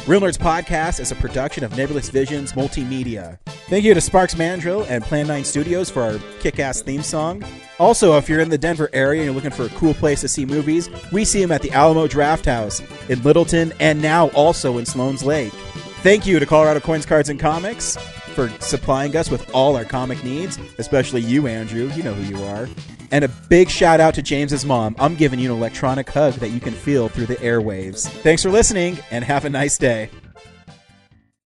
Real Nerds Podcast is a production of Nebulous Visions Multimedia. Thank you to Sparks Mandrill and Plan 9 Studios for our kick-ass theme song. Also, if you're in the Denver area and you're looking for a cool place to see movies, we see them at the Alamo Drafthouse in Littleton and now also in Sloan's Lake. Thank you to Colorado Coins, Cards, and Comics for supplying us with all our comic needs, especially you, Andrew. You know who you are. And a big shout out to James's mom. I'm giving you an electronic hug that you can feel through the airwaves. Thanks for listening, and have a nice day.